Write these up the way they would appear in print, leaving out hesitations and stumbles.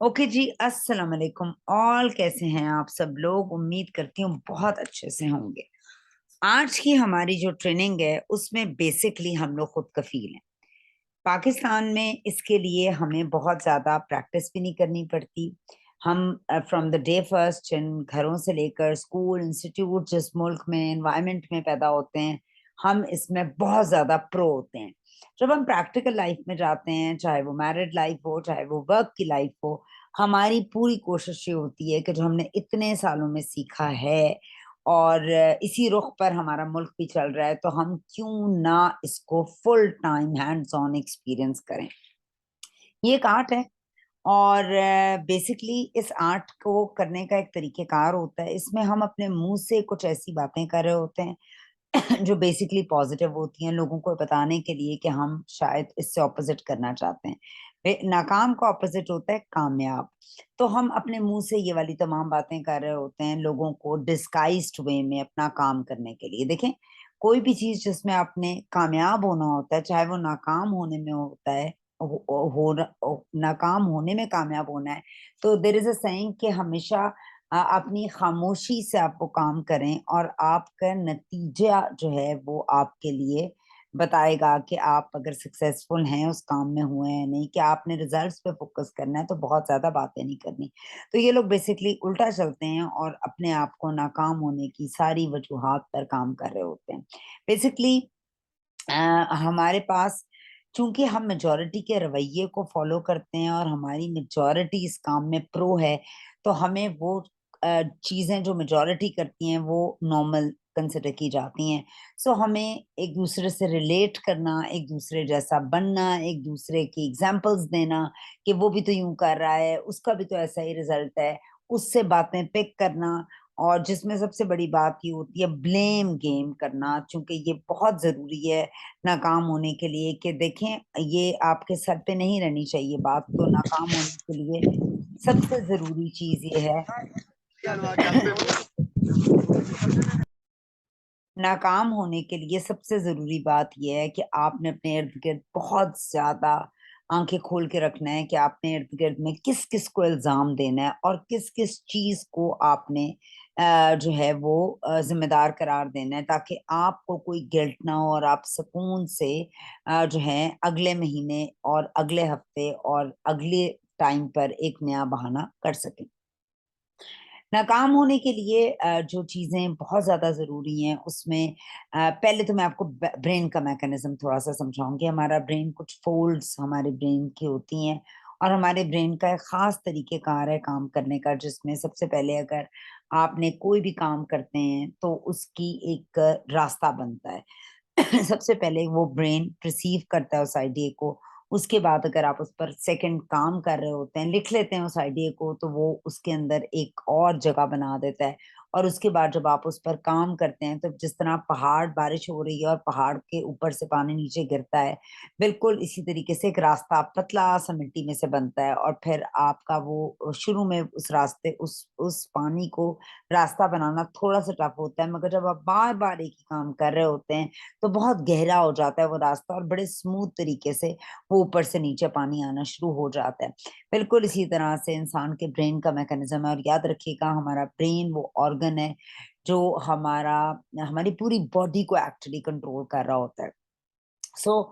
Okay जी, अस्सलाम वालेकुम। All कैसे हैं आप सब लोग? उम्मीद करती हूँ बहुत अच्छे से होंगे। आज की हमारी जो ट्रेनिंग है उसमें बेसिकली हम लोग खुद कफील हैं। पाकिस्तान में इसके लिए हमें बहुत ज़्यादा प्रैक्टिस भी नहीं करनी पड़ती। हम फ्रॉम द डे फर्स्ट जिन घरों से लेकर स्कूल, इंस्टीट्यूट जिस मुल्क में एनवायरनमेंट में पैदा होते हैं, हम इसमें बहुत ज़्यादा प्रो होते हैं। जब हम प्रैक्टिकल लाइफ में जाते हैं, चाहे वो मैरिड लाइफ हो, चाहे वो वर्क की लाइफ हो, हमारी पूरी कोशिश ये होती है कि जो हमने इतने सालों में सीखा है और इसी रुख पर हमारा मुल्क भी चल रहा है, तो हम क्यों ना इसको full time hands on experience करें। ये एक आर्ट है और बेसिकली इस आर्ट को करने का एक तरीक़ेकार होता है। इसमें हम अपने मुँह से कुछ ऐसी बातें कर रहे होते हैं जो बेसिकली पॉजिटिव होती हैं, लोगों को बताने के लिए कि हम शायद इससे ऑपोजिट करना चाहते हैं। नाकाम का ऑपोजिट होता है कामयाब। तो हम अपने मुंह से ये वाली तमाम बातें कर रहे होते हैं लोगों को डिस्गाइज्ड वे में अपना काम करने के लिए। देखें, कोई भी चीज जिसमें आपने कामयाब होना होता है, चाहे वो नाकाम होने में होता है, नाकाम होने में कामयाब होना है, तो देयर इज अ सेइंग कि हमेशा अपनी खामोशी से आप वो काम करें और आपका नतीजा जो है वो आपके लिए बताएगा कि आप अगर सक्सेसफुल हैं उस काम में हुए हैं नहीं, कि आपने रिजल्ट्स पे फोकस करना है तो बहुत ज्यादा बातें नहीं करनी। तो ये लोग बेसिकली उल्टा चलते हैं और अपने आप को नाकाम होने की सारी वजूहात पर काम कर रहे होते हैं। बेसिकली हमारे पास, चूंकि हम मेजोरिटी के रवैये को फॉलो करते हैं और हमारी मेजोरिटी इस काम में प्रो है, तो हमें वो चीजें जो मेजोरिटी करती हैं वो नॉर्मल कंसिडर की जाती हैं। सो हमें एक दूसरे से रिलेट करना, एक दूसरे जैसा बनना, एक दूसरे की एग्जांपल्स देना कि वो भी तो यूं कर रहा है, उसका भी तो ऐसा ही रिजल्ट है, उससे बातें पिक करना। और जिसमें सबसे बड़ी बात ये होती है ब्लेम गेम करना, चूंकि ये बहुत जरूरी है नाकाम होने के लिए। कि देखें, ये आपके सर पे नहीं रहनी चाहिए बात, तो नाकाम होने के लिए सबसे ज़रूरी चीज़ ये है नाकाम होने के लिए सबसे ज़रूरी बात ये है कि आपने अपने इर्द-गिर्द बहुत ज़्यादा आँखें खोल के रखना है कि आपने इर्द-गिर्द में किस-किस को इल्ज़ाम देना है और किस-किस चीज़ को आपने जो है वो ज़िम्मेदार करार देना है, ताकि आपको कोई गिल्ट ना हो और आप सुकून से जो है अगले महीने और अगले हफ्ते और अगले टाइम पर एक नया बहाना कर सकें। नाकाम होने के लिए जो चीज़ें बहुत ज़्यादा ज़रूरी हैं उसमें पहले तो मैं आपको ब्रेन का मैकेनिज्म थोड़ा-सा समझाऊँगी। हमारा ब्रेन, कुछ फ़ोल्ड्स हमारे ब्रेन की होती हैं और हमारे ब्रेन का एक ख़ास तरीक़ेकार है काम करने का, जिसमें सबसे पहले अगर आपने कोई भी काम करते हैं तो उसकी एक रास्ता बनता है। सबसे पहले वो ब्रेन रिसीव करता है उस आइडिया को, उसके बाद अगर आप उस पर सेकंड काम कर रहे होते हैं, लिख लेते हैं उस आइडिया को, तो वो उसके अंदर एक और जगह बना देता है। और उसके बाद जब आप उस पर काम करते हैं, तो जिस तरह पहाड़, बारिश हो रही है और पहाड़ के ऊपर से पानी नीचे गिरता है, बिल्कुल इसी तरीके से एक रास्ता पतला-सा मिट्टी में से बनता है और फिर आपका वो शुरू में उस रास्ते उस पानी को रास्ता बनाना थोड़ा-सा टफ होता है, मगर जब आप बार-बार एक ही काम कर रहे होते हैं, तो बहुत गहरा हो जाता है वो रास्ता और बड़े स्मूथ तरीके से वो ऊपर से नीचे पानी आना शुरू हो जाता है। बिल्कुल इसी तरह से इंसान के ब्रेन का मैकेनिज़्म है और याद रखिएगा, हमारा ब्रेन वो ऑर्गन है जो हमारी पूरी बॉडी को एक्चुअली कंट्रोल कर रहा होता है। सो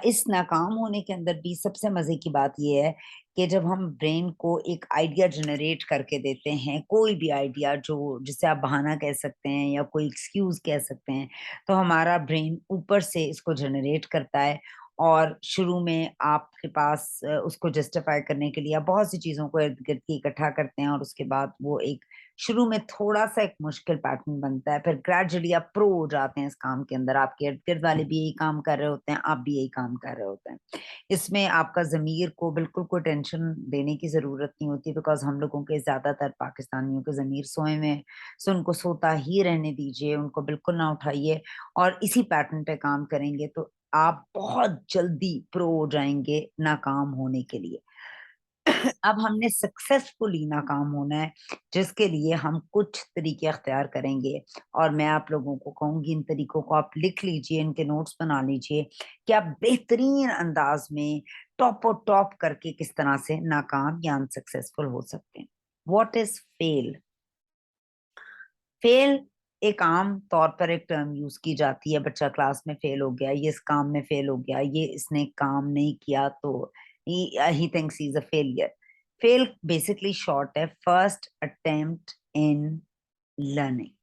इस नाकाम होने के अंदर भी सबसे मज़े की बात ये है कि जब हम ब्रेन को एक आइडिया जनरेट करके देते हैं, कोई भी आइडिया जो जिसे आप बहाना कह सकते हैं या कोई एक्सक्यूज़ कह सकते हैं, तो हमारा ब्रेन ऊपर से इसको जनरेट करता है और शुरू में आपके पास उसको जस्टिफ़ाई करने के लिए आप बहुत सी चीज़ों को इर्द-गिर्द के इकट्ठा करते हैं और उसके बाद वो एक शुरू में थोड़ा-सा एक मुश्किल पैटर्न बनता है, फिर ग्रेजुअली आप प्रो हो जाते हैं इस काम के अंदर, आपके इर्द-गिर्द वाले भी यही काम कर रहे होते हैं, आप भी यही काम कर रहे होते हैं। इसमें आपका ज़मीर को बिल्कुल कोई टेंशन देने की ज़रूरत नहीं होती, बिकॉज़ हम लोगों के, ज़्यादातर पाकिस्तानियों के ज़मीर सोए हुए हैं, सो उनको सोता ही रहने दीजिए, उनको बिल्कुल ना उठाइए और इसी पैटर्न पे काम करेंगे तो आप बहुत जल्दी प्रो हो जाएँगे नाकाम होने के लिए। अब हमने सक्सेसफुली नाकाम होना है, जिसके लिए हम कुछ तरीके अख्तियार करेंगे और मैं आप लोगों को कहूँगी इन तरीकों को आप लिख लीजिए, इनके नोट्स बना लीजिए कि आप बेहतरीन अंदाज में टॉप करके किस तरह से नाकाम या अनसक्सेसफुल हो सकते हैं। What is fail? फेल एक आम तौर पर एक टर्म यूज की जाती है, बच्चा क्लास में फेल हो गया, ये इस काम में फेल हो गया, ये इसने काम नहीं किया तो he thinks he is a failure. Fail basically short है फर्स्ट अटेम्प्ट इन लर्निंग।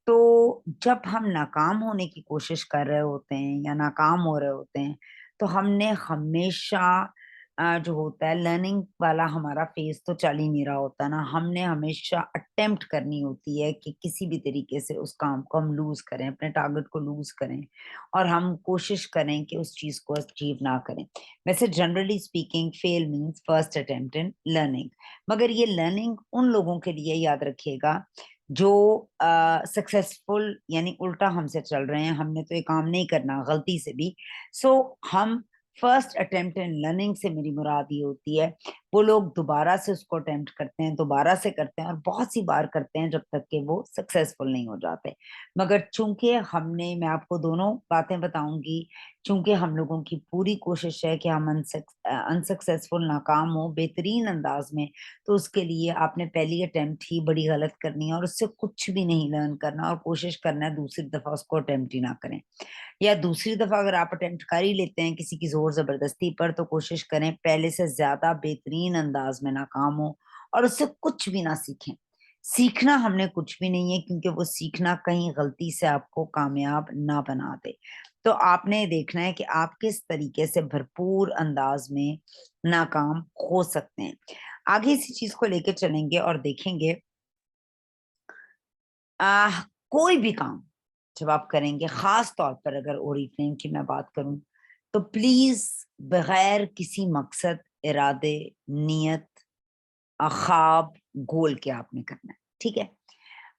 तो जब हम नाकाम होने की कोशिश कर रहे होते हैं या नाकाम हो रहे होते हैं, तो हमने हमेशा जो होता है लर्निंग वाला हमारा फेज तो चल ही नहीं रहा होता ना, हमने हमेशा अटेम्प्ट करनी होती है कि किसी भी तरीके से उस काम को हम लूज करें, अपने टारगेट को लूज करें, और हम कोशिश करें कि उस चीज को अचीव ना करें। वैसे generally speaking fail means first attempt in learning, मगर ये लर्निंग उन लोगों के लिए याद रखिएगा जो सक्सेसफुल यानी उल्टा हमसे चल रहे हैं, हमने तो ये काम नहीं करना गलती से भी। सो हम फर्स्ट अटेम्प्ट इन लर्निंग से मेरी मुराद ये होती है वो लोग दोबारा से उसको अटेम्प्ट करते हैं, दोबारा से करते हैं और बहुत सी बार करते हैं जब तक कि वो सक्सेसफुल नहीं हो जाते। मगर चूंकि हमने, मैं आपको दोनों बातें बताऊंगी, चूंकि हम लोगों की पूरी कोशिश है कि हम अनसक्सेसफुल नाकाम हो बेहतरीन अंदाज में, तो उसके लिए आपने पहली अटेम्प्ट ही बड़ी गलत करनी है और उससे कुछ भी नहीं लर्न करना और कोशिश करना है दूसरी दफा उसको अटेम्प्ट ही ना करें। या दूसरी दफा अगर आप अटेम्प्ट कर ही लेते हैं किसी की जोर जबरदस्ती पर, तो कोशिश करें पहले से ज्यादा बेहतरीन अंदाज में नाकाम हो और उससे कुछ भी ना सीखें। सीखना हमने कुछ भी नहीं है, क्योंकि वो सीखना कहीं गलती से आपको कामयाब ना बना दे। तो आपने देखना है कि आप किस तरीके से भरपूर अंदाज में नाकाम हो सकते हैं। आगे इसी चीज को लेकर चलेंगे और देखेंगे कोई भी काम जब आप करेंगे, खास तौर पर अगर ओरिफ्लेम की मैं बात करूं, तो प्लीज बगैर किसी मकसद, इरादे, नियत, ख्वाब, गोल के आपने करना है। ठीक है,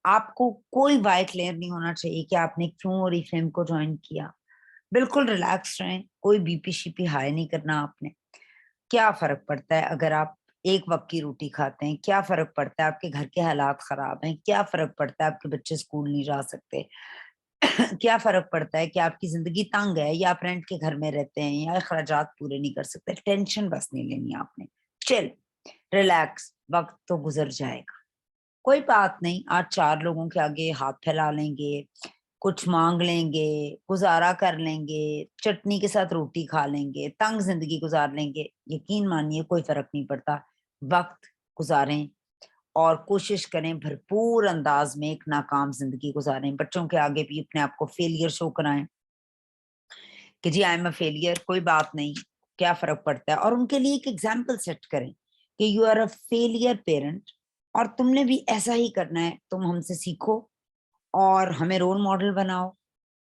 आपको कोई वाई क्लियर नहीं होना चाहिए कि आपने क्यों ओरिफ्लेम को ज्वाइन किया। बिल्कुल रिलैक्स रहें, कोई बीपी शीपी हाई नहीं करना आपने। क्या फर्क पड़ता है अगर आप एक वक्त की रोटी खाते हैं, क्या फर्क पड़ता है आपके घर के हालात खराब हैं, क्या फर्क पड़ता है आपके बच्चे स्कूल नहीं जा सकते क्या फर्क पड़ता है कि आपकी जिंदगी तंग है या आप रेंट के घर में रहते हैं या अखराजात पूरे नहीं कर सकते। टेंशन बस नहीं लेनी आपने, चिल, रिलैक्स, वक्त तो गुजर जाएगा, कोई बात नहीं। आज चार लोगों के आगे हाथ फैला लेंगे, कुछ मांग लेंगे, गुजारा कर लेंगे, चटनी के साथ रोटी खा लेंगे, तंग जिंदगी गुजार लेंगे, यकीन मानिए कोई फर्क नहीं पड़ता। वक्त गुजारें और कोशिश करें भरपूर अंदाज में एक नाकाम जिंदगी गुजारें। बच्चों के आगे भी अपने आप को फेलियर शो कराएं कि जी आई एम अ फेलियर, कोई बात नहीं, क्या फर्क पड़ता है। और उनके लिए एक एग्जाम्पल सेट करें कि you are a failure parent और तुमने भी ऐसा ही करना है, तुम हमसे सीखो और हमें रोल मॉडल बनाओ।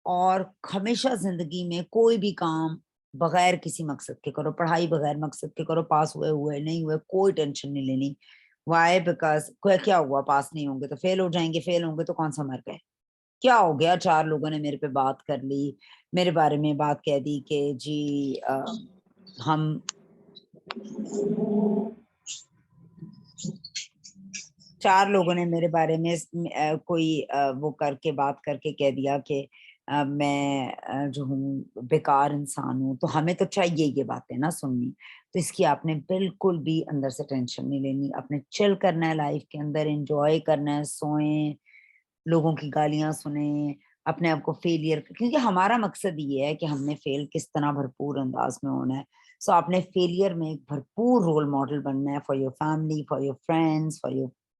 और हमेशा जिंदगी में कोई भी काम बगैर किसी मकसद के करो, पढ़ाई बगैर मकसद के करो, पास हुए हुए नहीं हुए कोई टेंशन नहीं लेनी। वाई? बिकॉज क्या हुआ, पास नहीं होंगे तो फेल हो जाएंगे, फेल होंगे तो कौन सा मर गए, क्या हो गया, चार लोगों ने मेरे पे बात कर ली, मेरे बारे में बात कह दी कि जी हम चार लोगों ने मेरे बारे में कोई वो करके बात करके कह दिया कि मैं जो हूँ बेकार इंसान हूँ, तो हमें तो चाहिए ये बातें ना सुननी। तो इसकी आपने बिल्कुल भी अंदर से टेंशन नहीं लेनी, अपने चिल करना है, लाइफ के अंदर एंजॉय करना है, सोएं, लोगों की गालियां सुने, अपने आप को फेलियर, क्योंकि हमारा मकसद ये है कि हमने फेल किस तरह भरपूर अंदाज में होना है। सो आपने फेलियर में एक भरपूर रोल मॉडल बनना है for your family, for your friends,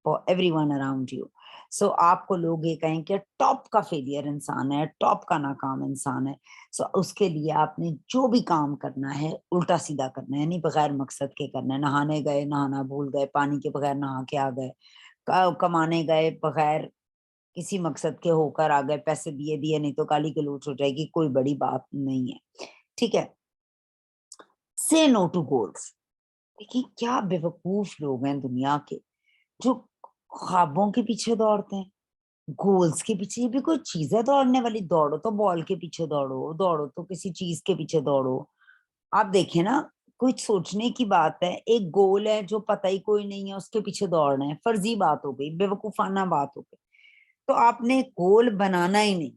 for everyone around you. So आपको लोग ये कहें कि टॉप का फेलियर इंसान है, टॉप का नाकाम इंसान है। सो उसके लिए आपने जो भी काम करना है उल्टा सीधा करना है, यानी बगैर मकसद के करना है। नहाने गए, नहाना भूल गए, पानी के बगैर नहा के आ गए, कमाने गए बगैर किसी मकसद के होकर आ गए, पैसे दिए दिए नहीं तो गाली गलौज हो जाएगी, कोई बड़ी बात नहीं है। ठीक है, से नो टू गोल्स। देखिए क्या बेवकूफ लोग हैं दुनिया के जो ख्वाबों के पीछे दौड़ते हैं, गोल्स के पीछे। ये भी कोई चीज है दौड़ने वाली? दौड़ो तो बॉल के पीछे दौड़ो, दौड़ो तो किसी चीज के पीछे दौड़ो। आप देखें ना, कुछ सोचने की बात है, एक गोल है जो पता ही कोई नहीं है उसके पीछे दौड़ना है, फर्जी बात हो गई, बेवकूफाना बात हो गई। तो आपने गोल बनाना ही नहीं।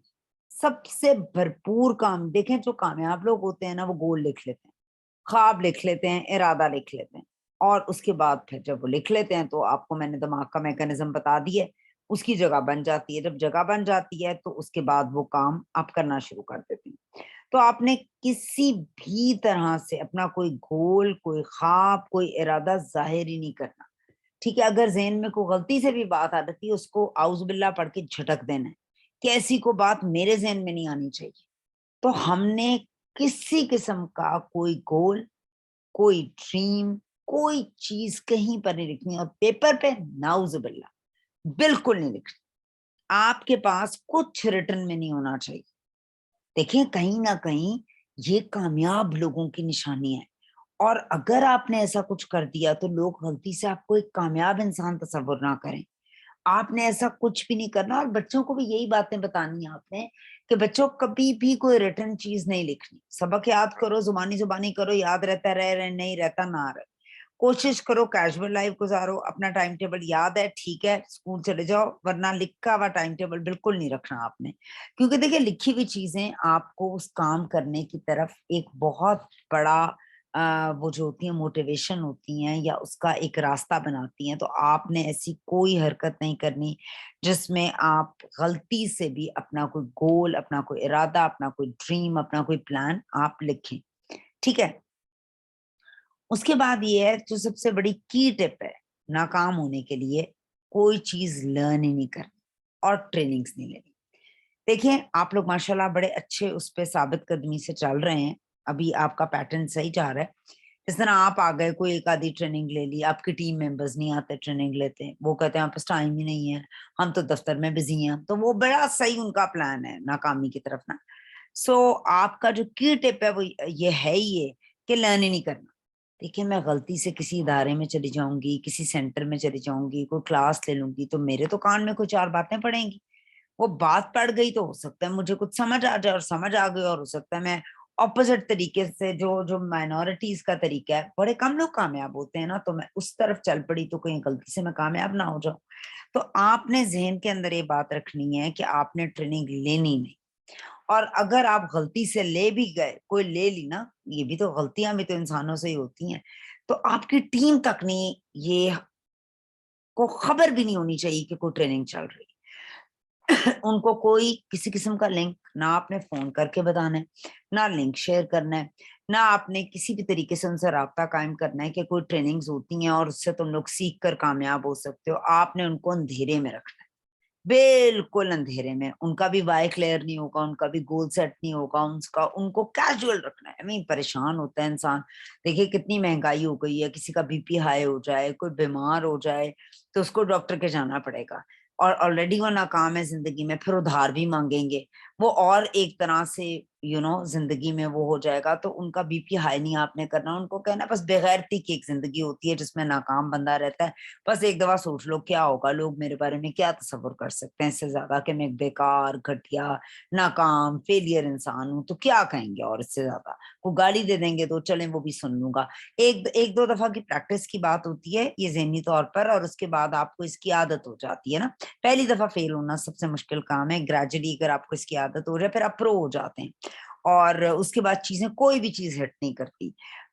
सबसे भरपूर काम देखें, जो कामयाब लोग होते हैं ना वो गोल लिख लेते हैं, خواب لکھ لیتے ہیں, ارادہ لکھ لیتے ہیں, اور اس کے بعد پھر جب وہ لکھ لیتے ہیں تو آپ کو میں نے دماغ کا میکانزم بتا دیا, اس کی جگہ بن جاتی ہے. جب جگہ بن جاتی ہے تو اس کے بعد وہ کام آپ کرنا شروع کر دیتے ہیں. تو آپ نے کسی بھی طرح سے اپنا کوئی گول, کوئی خواب, کوئی ارادہ ظاہر ہی نہیں کرنا, ٹھیک ہے. اگر ذہن میں کوئی غلطی سے بھی بات آ جاتی ہے, اس کو اعوذ باللہ پڑھ کے جھٹک دینا ہے کہ ایسی کو بات میرے ذہن میں نہیں آنی چاہیے. تو ہم نے کسی قسم کا کوئی گول, کوئی ڈریم, کوئی چیز کہیں پر نہیں لکھنی, اور پیپر پہ نعوذ باللہ بالکل نہیں لکھنی. آپ کے پاس کچھ ریٹن میں نہیں ہونا چاہیے. دیکھیں کہیں نہ کہیں یہ کامیاب لوگوں کی نشانی ہے, اور اگر آپ نے ایسا کچھ کر دیا تو لوگ غلطی سے آپ کو ایک کامیاب انسان تصور نہ کریں. آپ نے ایسا کچھ بھی نہیں کرنا, اور بچوں کو بھی یہی باتیں بتانی ہیں آپ نے کہ بچوں کبھی بھی کوئی ریٹن چیز نہیں لکھنی. سبق یاد کرو, زبانی کرو, یاد رہتا رہے, نہیں رہتا نہ رہے. کوشش کرو کیجول لائف گزارو, اپنا ٹائم ٹیبل یاد ہے ٹھیک ہے, اسکول چلے جاؤ, ورنہ لکھا ہوا ٹائم ٹیبل بالکل نہیں رکھنا آپ نے, کیونکہ دیکھیں لکھی ہوئی چیزیں آپ کو اس کام کرنے کی طرف ایک بہت بڑا وہ جو ہوتی ہیں موٹیویشن ہوتی ہیں, یا اس کا ایک راستہ بناتی ہیں. تو آپ نے ایسی کوئی حرکت نہیں کرنی جس میں آپ غلطی سے بھی اپنا کوئی گول, اپنا کوئی ارادہ, اپنا کوئی ڈریم, اپنا کوئی پلان آپ لکھیں, ٹھیک ہے. اس کے بعد یہ ہے جو سب سے بڑی کی ٹپ ہے ناکام ہونے کے لیے, کوئی چیز لرن ہی نہیں کرنی اور ٹریننگز نہیں لینی. دیکھیں آپ لوگ ماشاءاللہ بڑے اچھے اس پہ ثابت قدمی سے چل رہے ہیں, ابھی آپ کا پیٹرن صحیح جا رہا ہے. اس طرح آپ آ گئے, کوئی ایک آدھی ٹریننگ لے لی, آپ کی ٹیم ممبرز نہیں آتے ٹریننگ لیتے ہیں, وہ کہتے ہیں آپ پاس ٹائم ہی نہیں ہے, ہم تو دفتر میں بزی ہیں. تو وہ بڑا صحیح ان کا پلان ہے ناکامی کی طرف نا. سو آپ کا جو کی ٹپ ہے وہ یہ ہے ہی ہے کہ لرن ہی نہیں کرنا. دیکھیں میں غلطی سے کسی ادارے میں چلی جاؤں گی, کسی سینٹر میں چلی جاؤں گی, کوئی کلاس لے لوں گی, تو میرے تو کان میں کوئی 4 باتیں پڑیں گی. وہ بات پڑ گئی تو ہو سکتا ہے مجھے کچھ سمجھ آ جائے, اور سمجھ آ گئی, اور ہو سکتا ہے میں اپوزٹ طریقے سے جو مائنورٹیز کا طریقہ ہے, بڑے کم لوگ کامیاب ہوتے ہیں نا, تو میں اس طرف چل پڑی تو کہیں غلطی سے میں کامیاب نہ ہو جاؤں. تو آپ نے ذہن کے اندر یہ بات رکھنی ہے کہ آپ نے ٹریننگ لینی نہیں, اور اگر آپ غلطی سے لے بھی گئے, کوئی لے لی نا, یہ بھی تو غلطیاں بھی تو انسانوں سے ہی ہوتی ہیں, تو آپ کی ٹیم تک نہیں یہ کو خبر بھی نہیں ہونی چاہیے کہ کوئی ٹریننگ چل رہی. ان کو کوئی کسی قسم کا لنک نہ آپ نے فون کر کے بتانا ہے, نہ لنک شیئر کرنا ہے, نہ آپ نے کسی بھی طریقے سے ان سے رابطہ قائم کرنا ہے کہ کوئی ٹریننگز ہوتی ہیں اور اس سے تم لوگ سیکھ کر کامیاب ہو سکتے ہو. آپ نے ان کو اندھیرے میں رکھنا ہے, بالکل اندھیرے میں. ان کا بھی وائی کلیئر نہیں ہوگا, ان کا بھی گول سیٹ نہیں ہوگا, ان کو کیجول رکھنا ہے. پریشان ہوتا ہے انسان, دیکھیے کتنی مہنگائی ہو گئی ہے, کسی کا بی پی ہائی ہو جائے, کوئی بیمار ہو جائے تو اس کو ڈاکٹر کے جانا پڑے گا, اور آلریڈی وہ ناکام ہے زندگی میں, پھر ادھار بھی مانگیں گے, وہ اور ایک طرح سے زندگی میں وہ ہو جائے گا. تو ان کا بی پی ہائی نہیں آپ نے کرنا, ان کو کہنا بس بغیرتی کی ایک زندگی ہوتی ہے جس میں ناکام بندہ رہتا ہے, بس ایک دفعہ سوچ لو کیا ہوگا, لوگ میرے بارے میں کیا تصور کر سکتے ہیں اس سے زیادہ کہ میں ایک بیکار, گھٹیا, ناکام, فیلئر انسان ہوں, تو کیا کہیں گے. اور اس سے زیادہ کو گالی دے دیں گے تو چلیں وہ بھی سن لوں گا. ایک دو دفعہ کی پریکٹس کی بات ہوتی ہے یہ ذہنی طور پر, اور اس کے بعد آپ کو اس کی عادت ہو جاتی ہے نا. پہلی دفعہ فیل ہونا سب سے مشکل کام ہے, گریجولی اگر آپ کو اس کی عادت ہو جائے پھر آپ پرو ہو جاتے ہیں, اور اس کے بعد چیزیں کوئی بھی چیز ہٹ نہیں کرتی.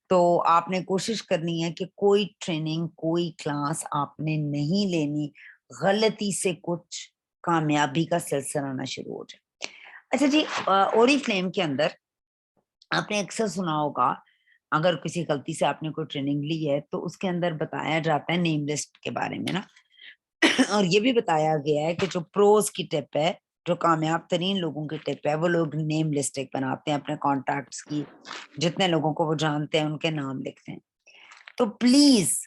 تو آپ نے کوشش کرنی ہے کہ کوئی ٹریننگ, کوئی کلاس آپ نے نہیں لینی غلطی سے کچھ کامیابی کا سلسلہ آنا شروع ہو جائے. اچھا جی, اوری فلیم کے اندر آپ نے اکثر سنا ہوگا, اگر کسی غلطی سے آپ نے کوئی ٹریننگ لی ہے تو اس کے اندر بتایا جاتا ہے نیم لسٹ کے بارے میں نا, اور یہ بھی بتایا گیا ہے کہ جو پروز کی ٹپ ہے, جو کامیاب ترین لوگوں کی ٹپ ہے, وہ لوگ نیم لسٹ ایک بناتے ہیں اپنے کانٹیکٹس کی, جتنے لوگوں کو وہ جانتے ہیں ان کے نام لکھتے ہیں. تو پلیز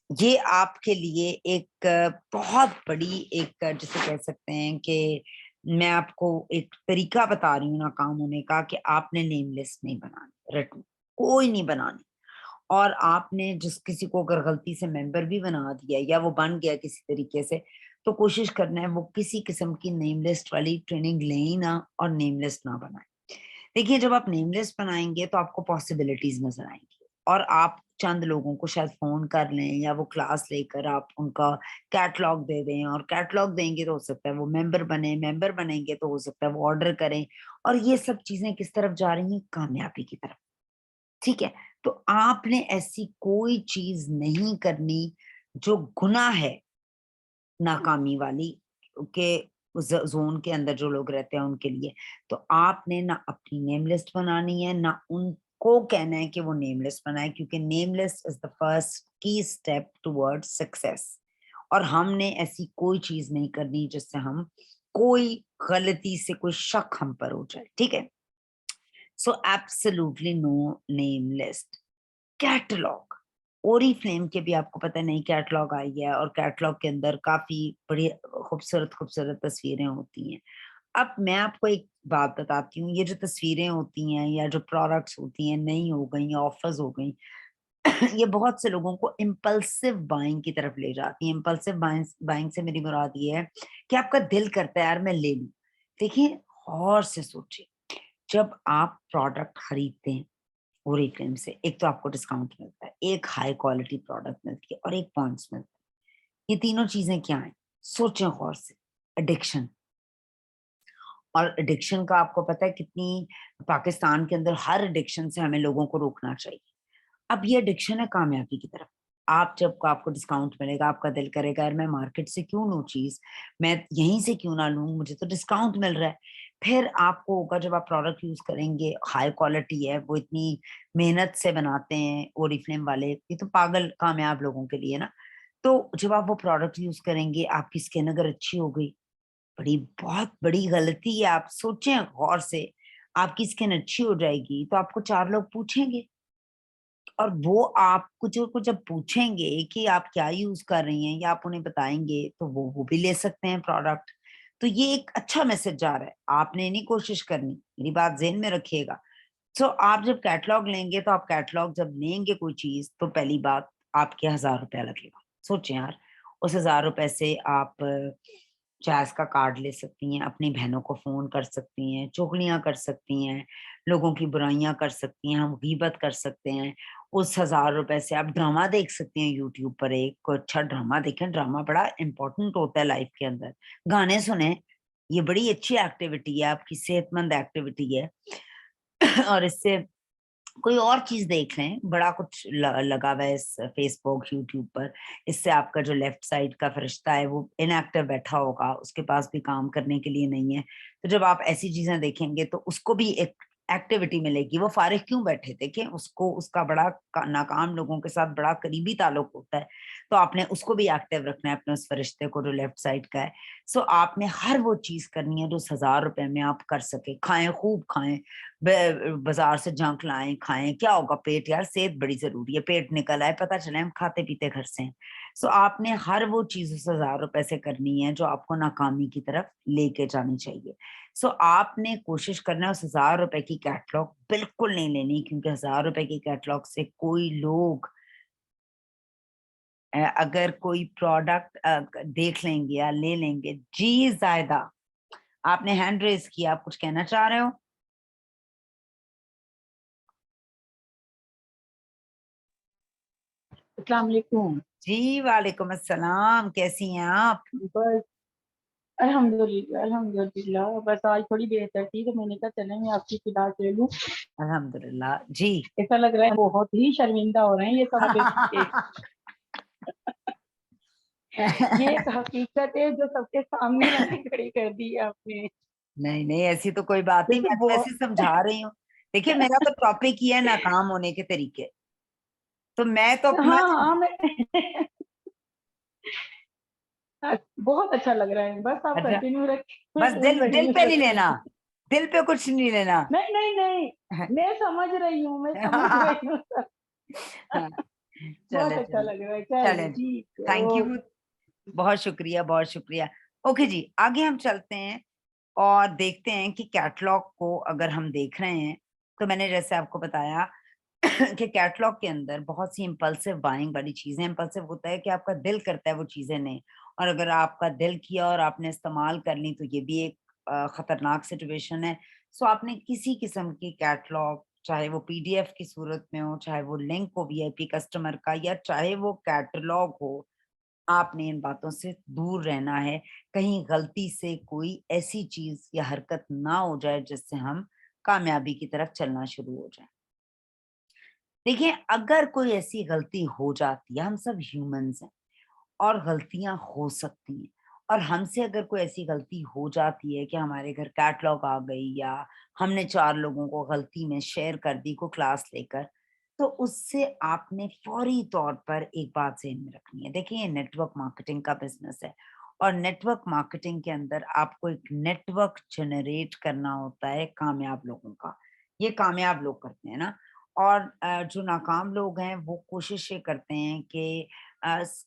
یہ آپ کے لیے ایک بہت بڑی ایک جسے کہہ سکتے ہیں کہ میں آپ کو ایک طریقہ بتا رہی ہوں ناکام ہونے کا, کہ آپ نے نیم لسٹ نہیں بنانی, رٹن کوئی نہیں بنانی. اور آپ نے جس کسی کو اگر غلطی سے ممبر بھی بنا دیا یا وہ بن گیا کسی طریقے سے, تو کوشش کرنا ہے وہ کسی قسم کی نیم لسٹ والی ٹریننگ لیں نہ, اور نیم لسٹ نہ بنائیں. دیکھیے جب آپ نیم لسٹ بنائیں گے تو آپ کو پاسبلٹیز نظر آئیں گی, اور آپ چند لوگوں کو شاید فون کر لیں یا وہ کلاس لے کر آپ ان کا کیٹلاگ دے دیں, اور کیٹلاگ دیں گے تو ہو سکتا ہے وہ ممبر بنیں گے تو ہو سکتا ہے وہ آرڈر کریں, اور یہ سب چیزیں کس طرف جا رہی ہیں, کامیابی کی طرف. ٹھیک ہے, तो आपने ऐसी कोई चीज नहीं करनी जो गुनाह है नाकामी वाली के जोन के अंदर जो लोग रहते हैं उनके लिए। तो आपने ना अपनी नेम लिस्ट बनानी है, ना उनको कहना है कि वो नेम लिस्ट बनाए, क्योंकि name list is the first की स्टेप टुवर्ड्स सक्सेस। और हमने ऐसी कोई चीज नहीं करनी जिससे हम कोई गलती से कोई शक हम पर हो जाए, ठीक है। So absolutely no name list. Catalogue, Oriflame के भी आपको पता नहीं कैटलॉग आई है, और कैटलॉग के अंदर काफी बड़ी खूबसूरत खूबसूरत तस्वीरें होती हैं। अब मैं आपको एक बात बताती हूँ, ये जो तस्वीरें होती हैं या जो प्रोडक्ट्स होती हैं, नई हो गई या ऑफर्स हो गई, ये बहुत से लोगों को इम्पल्सिव बाइंग की तरफ ले जाती है। इम्पल्सिव बाइंग से मेरी मुराद ये है कि आपका दिल करता है यार मैं ले लूं। देखिए, गौर से सोचिए, जब आप प्रोडक्ट खरीदते हैं ओरिफ्लेम से, एक तो आपको डिस्काउंट मिलता है, एक हाई क्वालिटी प्रोडक्ट मिलती है, और एक पॉइंट्स मिलते हैं। ये तीनों चीजें क्या हैं, सोचें गौर से। एडिक्शन, और एडिक्शन का आपको पता है कितनी, पाकिस्तान के अंदर हर एडिक्शन से हमें लोगों को रोकना चाहिए। अब ये एडिक्शन है कामयाबी की तरफ। आप जब को आपको डिस्काउंट मिलेगा, आपका दिल करेगा यार मैं मार्केट से क्यों लूं चीज, मैं यहीं से क्यों ना लूं, मुझे तो डिस्काउंट मिल रहा है। फिर आपको होगा, जब आप प्रोडक्ट यूज करेंगे, हाई क्वालिटी है, वो इतनी मेहनत से बनाते हैं ओरिफ्लेम वाले, ये तो पागल कामयाब लोगों के लिए ना। तो जब आप वो प्रोडक्ट यूज करेंगे, आपकी स्किन अगर अच्छी हो गई, बड़ी बहुत बड़ी गलती है, आप सोचें गौर से, आपकी स्किन अच्छी हो जाएगी तो आपको चार लोग पूछेंगे, और वो आपको जो को जब पूछेंगे कि आप क्या यूज कर रही हैं या आप उन्हें बताएंगे, तो वो भी ले सकते हैं प्रोडक्ट। तो ये एक अच्छा मैसेज जा रहा है, आपने नहीं कोशिश करनी, मेरी बात ज़हन में रखिएगा। सो आप जब कैटलॉग लेंगे, तो आप कैटलॉग जब लेंगे कोई चीज, तो पहली बात, आपके 1,000 रुपया लगेगा। सोचें यार, उस 1,000 रुपए से आप चैस का कार्ड ले सकती हैं, अपनी बहनों को फोन कर सकती हैं, चुगलियां कर सकती हैं, लोगों की बुराइयां कर सकती हैं, हम गीबत कर सकते हैं। उस 1,000 रुपए से आप ड्रामा देख सकती हैं, यूट्यूब पर एक कोई अच्छा ड्रामा देखें, ड्रामा बड़ा इंपॉर्टेंट होता है लाइफ के अंदर। गाने सुने, ये बड़ी अच्छी एक्टिविटी है, आपकी सेहतमंद एक्टिविटी है। और इससे कोई और चीज देख लें, बड़ा कुछ लगा हुआ है इस फेसबुक यूट्यूब पर। इससे आपका जो लेफ्ट साइड का फरिश्ता है वो इनएक्टिव बैठा होगा, उसके पास भी काम करने के लिए नहीं है। तो जब आप ऐसी चीजें देखेंगे, तो उसको भी एक एक्टिविटी मिलेगी। वो फारिग क्यों बैठे, देखें उसको, उसका बड़ा नाकाम लोगों के साथ बड़ा करीबी ताल्लुक होता है। तो आपने उसको भी एक्टिव रखना है, अपने उस फरिश्ते को जो लेफ्ट साइड का है। सो आपने हर वो चीज करनी है जो 1,000 रुपए में आप कर सके। खाएं, खूब खाएं, बाजार से जंक लाएं, खाएं, क्या होगा, पेट, यार सेहत बड़ी जरूरी है, पेट निकल आए पता चले हम खाते पीते घर से हैं। सो आपने हर वो चीज उस 1,000 रुपए से करनी है जो आपको नाकामी की तरफ लेके जानी चाहिए। सो आपने कोशिश करना है उस 1,000 रुपए की कैटलॉग बिल्कुल नहीं लेनी, क्योंकि 1,000 रुपए की कैटलॉग से कोई लोग अगर कोई प्रोडक्ट देख लेंगे या ले लेंगे। जी जायदा, आपने हैंड रेज किया, आप कुछ कहना चाह रहे हो? अस्सलाम वालेकुम। जी वालेकुम अस्सलाम, कैसी हैं आप? बस अल्हम्दुलिल्लाह अल्हम्दुलिल्लाह, बस आज थोड़ी बेहतर थी तो मैंने कहा चले मैं आपकी क्लास ले लूं। अल्हम्दुलिल्लाह जी। ऐसा लग रहा है बहुत ही शर्मिंदा हो रहे हैं ये सब देख के। ये एक हकीकत है जो सबके सामने लाके खड़ी कर दी है आपने। नहीं नहीं, ऐसी तो कोई बात नहीं, वैसे मैं तो बहुत ऐसे समझा रही हूँ। देखिए, मेरा तो टॉपिक ही है नाकाम होने के तरीके, तो मैं तो अपना, हाँ हाँ मैं बहुत अच्छा लग रहा है, बस आप अच्छा, कंटिन्यू रखें, मैं बस सुन दिल रही दिल हूँ पे नहीं सच लेना, में। दिल पे कुछ नहीं लेना। नहीं नहीं नहीं, मैं समझ रही हूँ, मैं समझ रही हूँ सर। बहुत चले अच्छा चले, लग रहा है, चलो चले जी, ठीक है थैंक यू, वो। बहुत शुक्रिया बहुत शुक्रिया। ओके जी, आगे हम चलते हैं और देखते हैं कि कैटलॉग को अगर हम देख रहे हैं, तो मैंने जैसे आपको बताया कि कैटलॉग के अंदर बहुत सी इम्पल्सिव बाइंग वाली चीजें, इम्पल्सिव होता है कि आपका दिल करता है वो चीजें नहीं, और अगर आपका दिल किया और आपने इस्तेमाल कर ली, तो ये भी एक खतरनाक सिचुएशन है। सो आपने किसी किस्म की कैटलॉग, चाहे वो पीडीएफ की सूरत में हो, चाहे वो लिंक हो वीआईपी कस्टमर का, या चाहे वो कैटलॉग हो, आपने इन बातों से दूर रहना है। कहीं गलती से कोई ऐसी चीज या हरकत ना हो जाए जिससे हम कामयाबी की तरफ चलना शुरू हो जाए। देखिए, अगर कोई ऐसी गलती हो जाती है, हम सब ह्यूमंस हैं और गलतियां हो सकती हैं, और हमसे अगर कोई ऐसी गलती हो जाती है कि हमारे घर कैटलॉग आ गई, या हमने 4 लोगों को गलती में शेयर कर दी को क्लास लेकर, तो उससे आपने फौरी तौर पर एक बात ज़हन में रखनी है। देखिए, ये नेटवर्क मार्केटिंग का बिज़नेस है, और नेटवर्क मार्केटिंग के अंदर आपको एक नेटवर्क जनरेट करना होता है कामयाब लोगों का। ये कामयाब लोग करते हैं ना, और जो नाकाम लोग हैं वो कोशिश ये करते हैं कि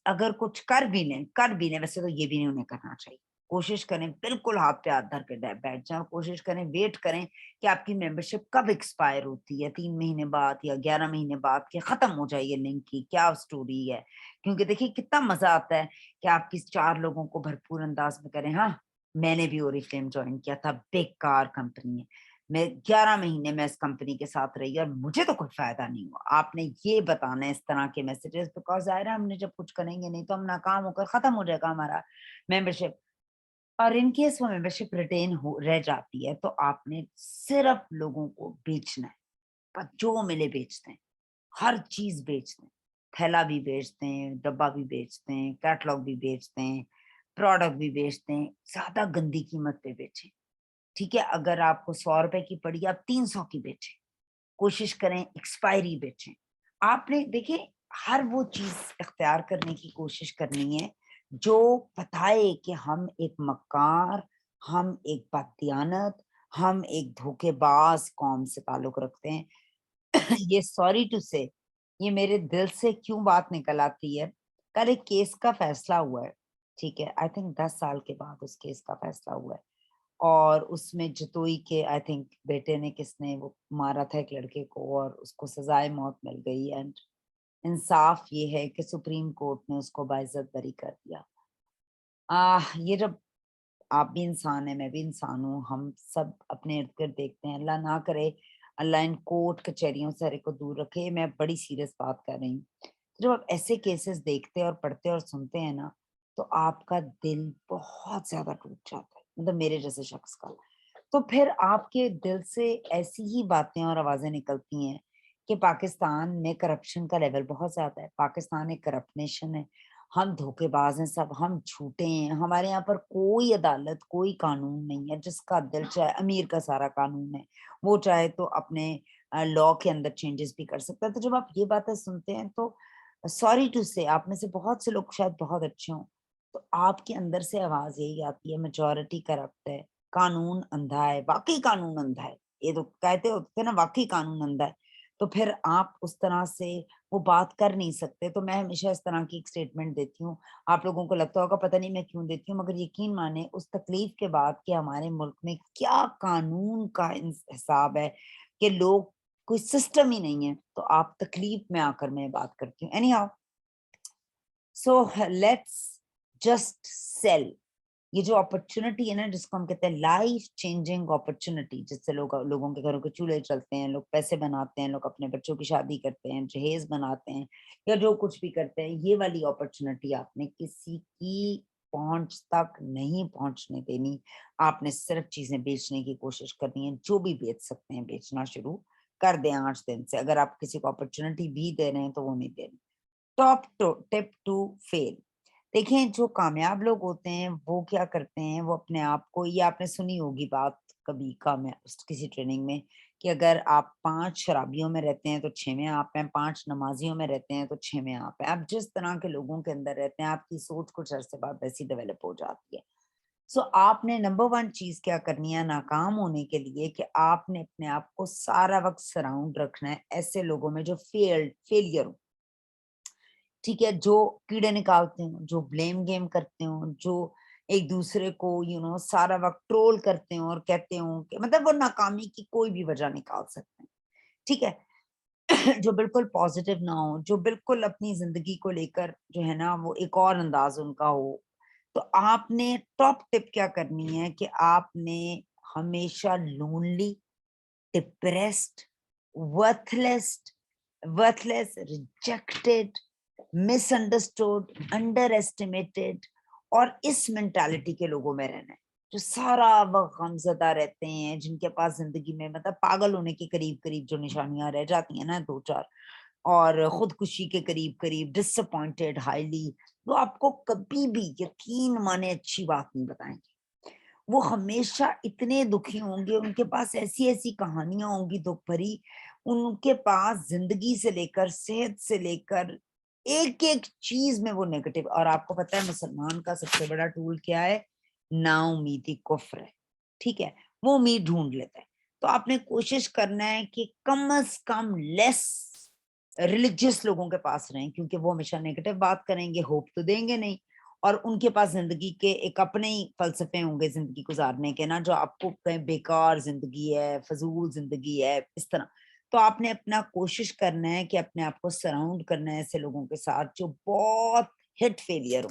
अगर कुछ कर भी लें, वैसे तो ये भी नहीं उन्हें करना चाहिए। कोशिश करें, बिल्कुल हाथ पे हाथ धर के बैठ जाएँ, और कोशिश करें, वेट करें कि आपकी मेंबरशिप कब एक्सपायर होती है, 3 महीने बाद या 11 महीने बाद, कि खत्म हो जाए ये लिंक की क्या स्टोरी है। क्योंकि देखिए, कितना मज़ा आता है कि आप किसी 4 लोगों को भरपूर अंदाज़ में करें, हाँ, मैंने भी ओरिफ्लेम जॉइन किया था, बेकार कंपनी है। मैं 11 महीने में इस कंपनी के साथ रही और मुझे तो कोई फ़ायदा नहीं हुआ। आपने ये बताना है इस तरह के मैसेजेस, बिकॉज़ ज़ाहिर है हमने जब कुछ करेंगे नहीं तो हम नाकाम होकर ख़त्म हो जाएगा हमारा मेंबरशिप। और इन केस वो मेंबरशिप रिटेन हो रह जाती है, तो आपने सिर्फ़ लोगों को बेचना है, पर जो मिले बेचते हैं, हर चीज़ बेचते हैं। थैला भी बेचते हैं, डब्बा भी बेचते हैं, कैटलॉग भी बेचते हैं, प्रोडक्ट भी बेचते हैं, ज़्यादा गंदी कीमत पे बेचें। ठीक है? अगर आपको ₹100 की पड़ी, आप 300 की बेचें। कोशिश करें एक्सपायरी बेचें। आपने देखिए, हर वो चीज़ इख्तियार करने की कोशिश करनी है, जो बताए कि हम एक मक्कार, हम एक बददियानत, हम एक धोखेबाज़ कौम से ताल्लुक़ रखते हैं। ये सॉरी टू से, ये मेरे दिल से क्यों बात निकल आती है, कल एक केस का फैसला हुआ है, ठीक है? आई थिंक 10 साल के बाद उस केस का फैसला हुआ है। और उसमें जतोई के आई थिंक बेटे ने किसने वो मारा था एक लड़के को, और उसको सज़ाए मौत मिल गई, एंड इंसाफ ये है कि सुप्रीम कोर्ट ने उसको बाइज़्ज़त बरी कर दिया। ये जब आप भी इंसान हैं, मैं भी इंसान हूँ, हम सब अपने इर्द-गिर्द देखते हैं, अल्लाह ना करे, अल्लाह इन कोर्ट कचहरियों से हर एक को दूर रखे, मैं बड़ी सीरियस बात कर रही हूँ। जब आप ऐसे केसेस देखते हैं और पढ़ते हैं और सुनते हैं ना, तो आपका दिल बहुत ज़्यादा टूट जाता है, मतलब मेरे जैसे शख्स का। तो फिर आपके दिल से ऐसी ही बातें और आवाज़ें निकलती हैं कि पाकिस्तान में करप्शन का लेवल बहुत ज़्यादा है, पाकिस्तान एक करप्ट नेशन है, हम धोखेबाज हैं सब, हम झूठे हैं, हमारे यहाँ पर कोई अदालत, कोई कानून नहीं है, जिसका दिल चाहे, अमीर का सारा कानून है, वो चाहे तो अपने लॉ के अंदर चेंजेस भी कर सकता है। तो जब आप ये बातें सुनते हैं, तो सॉरी टू से आप में से बहुत से लोग शायद बहुत अच्छे हों, तो आपके अंदर से आवाज़ यही आती है, मेजॉरिटी करप्ट है, कानून अंधा है, वाक़ई कानून अंधा है। ये तो कहते होते थे ना, वाक़ई कानून अंधा है। तो फिर आप उस तरह से वो बात कर नहीं सकते। तो मैं हमेशा इस तरह की एक स्टेटमेंट देती हूँ। आप लोगों को लगता होगा पता नहीं मैं क्यों देती हूँ, मगर यकीन मानिए उस तकलीफ के बाद कि हमारे मुल्क में क्या कानून का हिसाब है, कि लोग, कोई सिस्टम ही नहीं है, तो आप तकलीफ में आकर मैं बात करती हूँ। Any how, so let's just sell. ये जो अपॉर्चुनिटी है ना, जिसको हम कहते हैं लाइफ चेंजिंग अपॉर्चुनिटी, जिससे लोगों के घरों के चूल्हे चलते हैं, लोग पैसे बनाते हैं, लोग अपने बच्चों की शादी करते हैं, जहेज बनाते हैं, या जो कुछ भी करते हैं, ये वाली अपॉर्चुनिटी आपने किसी की पहुंच तक नहीं पहुंचने देनी। आपने सिर्फ चीजें बेचने की कोशिश करनी है, जो भी बेच सकते हैं बेचना शुरू कर दें आज दिन से। अगर आप किसी को अपॉर्चुनिटी भी दे रहे हैं तो वो नहीं दे रहे। Top two tip to fail. देखिए, जो कामयाब लोग होते हैं वो क्या करते हैं, वो अपने आप को, ये आपने सुनी होगी बात कभी किसी ट्रेनिंग में, कि अगर आप 5 शराबियों में रहते हैं तो 6 में आप हैं, 5 नमाजियों में रहते हैं तो 6 में आप हैं। आप जिस तरह के लोगों के अंदर रहते हैं, आपकी सोच कुछ अरसे बाद वैसी डेवलप हो जाती है। सो आपने नंबर 1 चीज़ क्या करनी है नाकाम होने के लिए, कि आपने अपने आप को सारा वक़्त सराउंड रखना है ऐसे लोगों में जो फेलियर हो। ठीक है, जो कीड़े निकालते हों, जो ब्लेम गेम करते हों, जो एक-दूसरे को सारा वक़्त ट्रोल करते हों और कहते हों कि मतलब वो नाकामी की कोई भी वजह निकाल सकते हैं, ठीक है? जो बिल्कुल पॉज़िटिव ना हो, जो बिल्कुल अपनी ज़िंदगी को लेकर जो है ना वो एक और अंदाज़ उनका हो। तो आपने टॉप टिप क्या करनी है, कि आपने हमेशा lonely, depressed, worthless worthless, rejected, misunderstood, under estimated, और इस मेंटालिटी के लोगों में रहना है, जो सारा वक्त गमज़दा रहते हैं, जिनके पास ज़िंदगी में मतलब पागल होने के करीब-करीब जो निशानियाँ रह जाती हैं ना 2-4, اور خودکشی کے قریب قریب، ڈس اپوائنٹڈ ہائیلی، وہ آپ کو کبھی بھی یقین مانے اچھی بات نہیں بتائیں گے. وہ ہمیشہ اتنے دکھی ہوں گے، ان کے پاس ایسی ایسی کہانیاں ہوں گی دکھ بھری، ان کے پاس زندگی سے لے کر صحت سے لے کر ایک ایک چیز میں وہ نیگیٹو. اور آپ کو پتا ہے مسلمان کا سب سے بڑا ٹول کیا ہے؟ نا امیدی کفر ہے. ٹھیک ہے، وہ امید ڈھونڈ لیتا ہے. تو آپ نے کوشش کرنا ہے کہ کم از کم لیس ریلیجیس لوگوں کے پاس رہیں، کیونکہ وہ ہمیشہ نیگیٹو بات کریں گے، ہوپ تو دیں گے نہیں. اور ان کے پاس زندگی کے ایک اپنے ہی فلسفے ہوں گے زندگی گزارنے کے نا، جو آپ کو کہیں بیکار زندگی ہے، فضول زندگی ہے، اس طرح. تو آپ نے اپنا کوشش کرنا ہے کہ اپنے آپ کو سراؤنڈ کرنا ہے ایسے لوگوں کے ساتھ جو بہت ہٹ فیلئر ہو.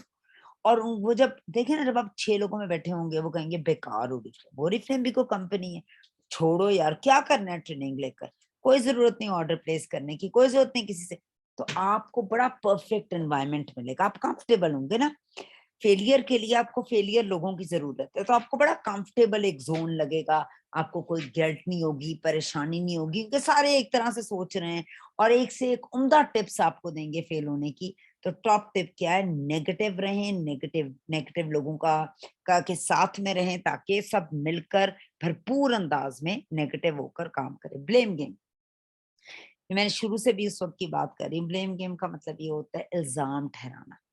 اور وہ جب دیکھیں نا، جب آپ 6 لوگوں میں بیٹھے ہوں گے، وہ کہیں گے بیکار ہو رہی، وہ ریفریم بھی کوئی کمپنی ہے، چھوڑو یار، کیا کرنا ہے ٹریننگ لے کر، کوئی ضرورت نہیں آرڈر پلیس کرنے کی، کوئی ضرورت نہیں کسی سے. تو آپ کو بڑا پرفیکٹ انوائرمنٹ ملے گا، آپ کمفرٹیبل ہوں گے نا. فیلئر کے لیے آپ کو فیلئر لوگوں کی ضرورت ہے، تو آپ کو بڑا کمفرٹیبل ایک زون لگے گا. آپ کو کوئی گلٹ نہیں ہوگی، پریشانی نہیں ہوگی، کیونکہ سارے ایک طرح سے سوچ رہے ہیں اور ایک سے ایک عمدہ ٹپس آپ کو دیں گے فیل ہونے کی. تو ٹاپ ٹپ کیا ہے؟ نیگیٹو رہیں، نیگیٹو لوگوں کا کے ساتھ میں رہیں، تاکہ سب مل کر بھرپور انداز میں نیگیٹو ہو کر کام کرے. بلیم گیم، میں نے شروع سے بھی اس وقت کی بات کر رہی ہوں. بلیم گیم کا مطلب یہ ہوتا ہے الزام ٹھہرانا.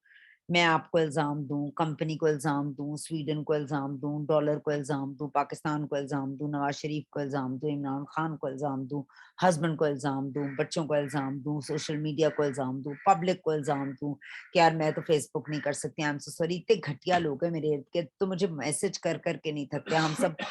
میں آپ کو الزام دوں، کمپنی کو الزام دوں، سویڈن کو الزام دوں، ڈالر کو الزام دوں، پاکستان کو الزام دوں، نواز شریف کو الزام دوں، عمران خان کو الزام دوں، ہسبینڈ کو الزام دوں، بچوں کو الزام دوں، سوشل میڈیا کو الزام دوں، پبلک کو الزام دوں کہ یار میں تو فیس بک نہیں کر سکتی، آئی ایم سو سوری. اتنے گھٹیا لوگ ہیں میرے ارد گرد، تو مجھے میسج کر کر کے نہیں تھکتے. ہم سب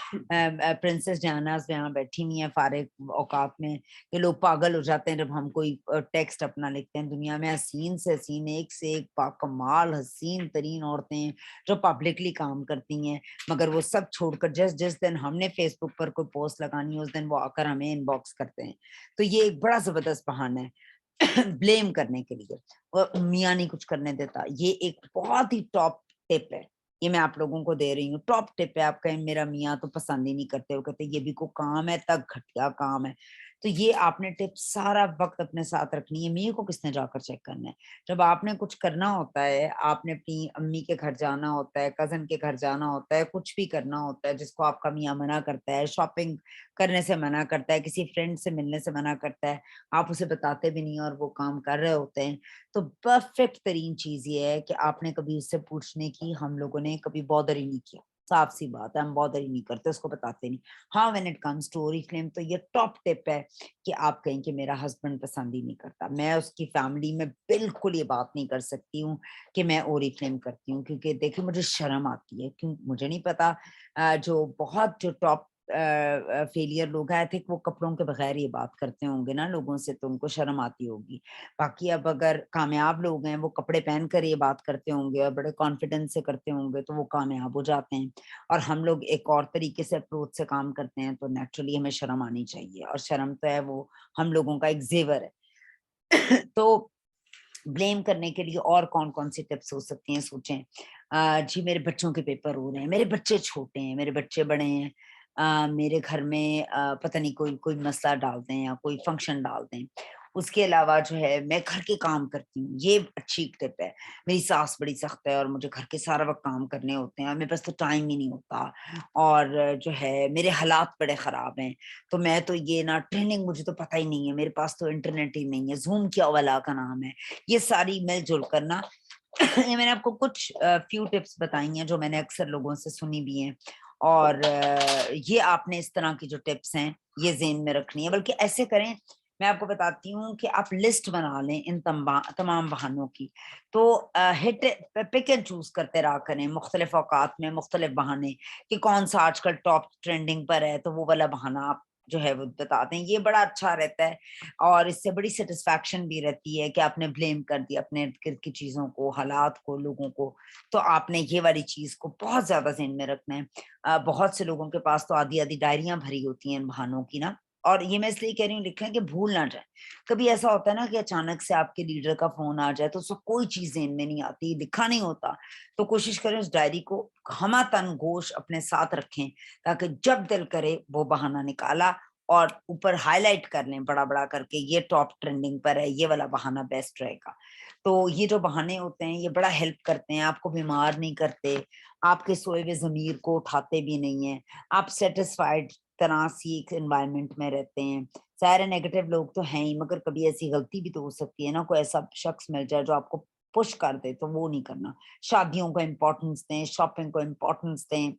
پرنسس جاناز یہاں بیٹھی ہوئی ہیں فارغ اوقات میں، کہ لوگ پاگل ہو جاتے ہیں جب ہم کوئی ٹیکسٹ اپنا لکھتے ہیں. دنیا میں حسین سے حسین، ایک سے ایک باکمال حسین ترین عورتیں ہیں جو پبلکلی کام کرتی ہیں، مگر وہ سب چھوڑ کر جس دن ہم نے فیس بک پر کوئی پوسٹ لگانی ہے، اس دن وہ آ کر ہمیں ان باکس کرتے ہیں. تو یہ ایک بڑا زبردست بہانہ ہے بلیم کرنے کے لیے، اور میاں نہیں کچھ کرنے دیتا. یہ ایک بہت ہی ٹاپ ٹپ ہے، یہ میں آپ لوگوں کو دے رہی ہوں. ٹاپ ٹپ ہے. آپ کہیں میرا میاں تو پسند ہی نہیں کرتے، وہ کہتے یہ بھی کوئی کام ہے، تک گھٹیا کام ہے. تو یہ آپ نے ٹپ سارا وقت اپنے ساتھ رکھنی ہے. میاں کو کس نے جا کر چیک کرنا ہے؟ جب آپ نے کچھ کرنا ہوتا ہے، آپ نے اپنی امی کے گھر جانا ہوتا ہے، کزن کے گھر جانا ہوتا ہے، کچھ بھی کرنا ہوتا ہے جس کو آپ کا میاں منع کرتا ہے، شاپنگ کرنے سے منع کرتا ہے، کسی فرینڈ سے ملنے سے منع کرتا ہے، آپ اسے بتاتے بھی نہیں اور وہ کام کر رہے ہوتے ہیں، تو پرفیکٹ ترین چیز یہ ہے کہ آپ نے کبھی اس سے پوچھنے کی، ہم لوگوں نے کبھی بادر ہی نہیں کیا. صاف سی بات ہے، ہم بادر ہی نہیں کرتے، اس کو بتاتے نہیں. ہاں when it comes to Oriflame، تو یہ ٹاپ ٹپ ہے کہ آپ کہیں کہ میرا ہسبینڈ پسند ہی نہیں کرتا. میں اس کی فیملی میں بالکل یہ بات نہیں کر سکتی ہوں کہ میں Oriflame کرتی ہوں، کیونکہ دیکھیں مجھے شرم آتی ہے. کیوں مجھے نہیں پتا، جو بہت جو ٹاپ فیلئر لوگ آئے تھے وہ کپڑوں کے بغیر یہ بات کرتے ہوں گے نا لوگوں سے، تو ان کو شرم آتی ہوگی. باقی اب اگر کامیاب لوگ ہیں، وہ کپڑے پہن کر یہ بات کرتے ہوں گے اور بڑے کانفیڈنس سے کرتے ہوں گے، تو وہ کامیاب ہو جاتے ہیں. اور ہم لوگ ایک اور طریقے سے اپروچ سے کام کرتے ہیں، تو نیچرلی ہمیں شرم آنی چاہیے. اور شرم تو ہے وہ ہم لوگوں کا ایک زیور ہے. تو بلیم کرنے کے لیے اور کون کون سی ٹپس ہو سکتی ہیں؟ سوچیں. جی میرے بچوں کے پیپر ہو رہے ہیں، میرے بچے چھوٹے ہیں، میرے بچے بڑے ہیں، میرے گھر میں پتہ نہیں کوئی مسئلہ ڈال دیں یا کوئی فنکشن ڈال دیں. اس کے علاوہ جو ہے میں گھر کے کام کرتی ہوں، یہ اچھی ٹپ ہے. میری ساس بڑی سخت ہے اور مجھے گھر کے سارا وقت کام کرنے ہوتے ہیں اور میرے پاس تو ٹائم ہی نہیں ہوتا، اور جو ہے میرے حالات بڑے خراب ہیں. تو میں تو یہ نا ٹریننگ مجھے تو پتہ ہی نہیں ہے، میرے پاس تو انٹرنیٹ ہی نہیں ہے، زوم کیا والا کا نام ہے. یہ ساری مل جل کرنا یہ میں نے آپ کو کچھ فیو ٹپس بتائی ہیں جو میں نے اکثر لوگوں سے سنی بھی ہیں، اور یہ آپ نے اس طرح کی جو ٹپس ہیں یہ ذہن میں رکھنی ہے. بلکہ ایسے کریں، میں آپ کو بتاتی ہوں کہ آپ لسٹ بنا لیں ان تمام بہانوں کی. تو ہٹ پک اینڈ چوز کرتے رہا کریں مختلف اوقات میں مختلف بہانے، کہ کون سا آج کل ٹاپ ٹرینڈنگ پر ہے، تو وہ والا بہانہ آپ جو ہے وہ بتاتے ہیں. یہ بڑا اچھا رہتا ہے اور اس سے بڑی سیٹسفیکشن بھی رہتی ہے کہ آپ نے بلیم کر دیا اپنے ارد گرد کی چیزوں کو، حالات کو، لوگوں کو. تو آپ نے یہ والی چیز کو بہت زیادہ ذہن میں رکھنا ہے. بہت سے لوگوں کے پاس تو آدھی آدھی ڈائریاں بھری ہوتی ہیں ان بہانوں کی نا. اور یہ میں اس لیے کہہ رہی ہوں لکھیں کہ بھول نہ جائیں. کبھی ایسا ہوتا ہے نا کہ اچانک سے آپ کے لیڈر کا فون آ جائے تو اس کو کوئی چیز ذہن میں نہیں آتی، لکھا نہیں ہوتا، تو کوشش کریں اس ڈائری کو ہمہ تن گوش اپنے ساتھ رکھیں، تاکہ جب دل کرے وہ بہانہ نکالا और ऊपर हाईलाइट कर लें बड़ा बड़ा करके, ये टॉप ट्रेंडिंग पर है, ये वाला बहाना बेस्ट रहेगा। तो ये जो बहाने होते हैं ये बड़ा हेल्प करते हैं, आपको बीमार नहीं करते, आपके सोए हुए ज़मीर को उठाते भी नहीं है, आप सेटिस्फाइड तरह सी एक एनवायरनमेंट में रहते हैं। सारे नेगेटिव लोग तो हैं ही, मगर कभी ऐसी गलती भी तो हो सकती है ना, कोई ऐसा शख्स मिल जाए जो आपको पुश कर दे, तो वो नहीं करना। शादियों को इम्पोर्टेंस दें, शॉपिंग को इम्पोर्टेंस दें,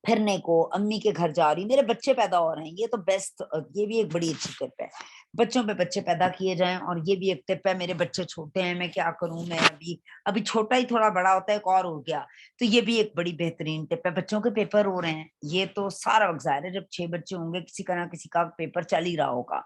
फिरने को, अम्मी के घर जा रही, मेरे बच्चे पैदा हो रहे हैं, ये तो बेस्ट, ये भी एक बड़ी अच्छी टिप है। बच्चों पे बच्चे पैदा किए जाएँ, और ये भी एक टिप है, मेरे बच्चे छोटे हैं, मैं क्या करूँ, मैं अभी अभी छोटा ही थोड़ा बड़ा होता है, एक और हो गया। तो ये भी एक बड़ी बेहतरीन टिप है। बच्चों के पेपर हो रहे हैं, ये तो सारा वक़्त ज़ाहिर है, जब 6 बच्चे होंगे, किसी का ना किसी का पेपर चल ही रहा होगा।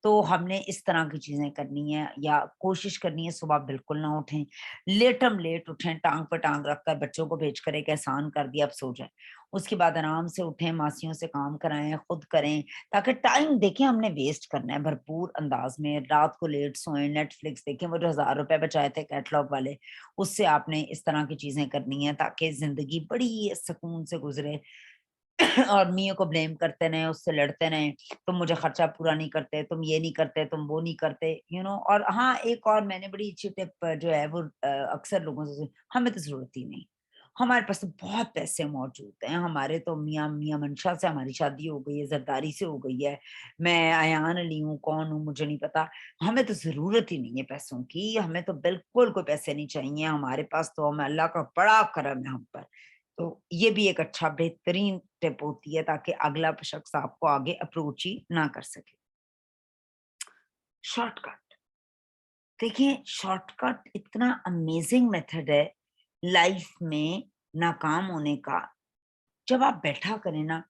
तो हमने इस तरह की चीज़ें करनी है, या कोशिश करनी है सुबह बिल्कुल ना उठें, लेटम लेट उठें, टाँग पे टाँग रखकर बच्चों को भेजकर एक एहसान कर दिया, अब सो जाएँ। उसके बाद आराम से उठें, मासियों से काम कराएँ, खुद करें, ताकि टाइम देखें हमने वेस्ट करना है भरपूर अंदाज में। रात को लेट सोएँ, नेटफ्लिक्स देखें, वो जो ₹1000 बचाए थे कैटलॉग वाले, उससे आपने इस तरह की चीज़ें करनी है ताकि ज़िंदगी बड़ी सुकून से गुज़रे। और मियाँ को ब्लेम करते रहें, उससे लड़ते रहें, तुम मुझे खर्चा पूरा नहीं करते, तुम ये नहीं करते, तुम वो नहीं करते, और हाँ, एक और मैंने बड़ी अच्छी टिप जो है वो अक्सर लोगों से सुनी, हमें तो ज़रूरत ही नहीं। हमारे पास तो बहुत पैसे मौजूद हैं, हमारे तो मियाँ मियाँ मंशा से हमारी शादी हो गई है, ज़रदारी से हो गई है, मैं अयान अली हूँ, कौन हूँ मुझे नहीं पता। हमें तो ज़रूरत ही नहीं है पैसों की, हमें तो बिल्कुल कोई पैसे नहीं चाहिए, हमारे पास तो हम अल्लाह का बड़ा करम है हम पर। तो ये भी एक अच्छा बेहतरीन टिप होती है ताकि अगला शख्स आपको आगे अप्रोच ही ना कर सके। शॉर्टकट, देखिए शॉर्टकट इतना अमेजिंग मेथड है लाइफ में नाकाम होने का। जब आप बैठा करें ना,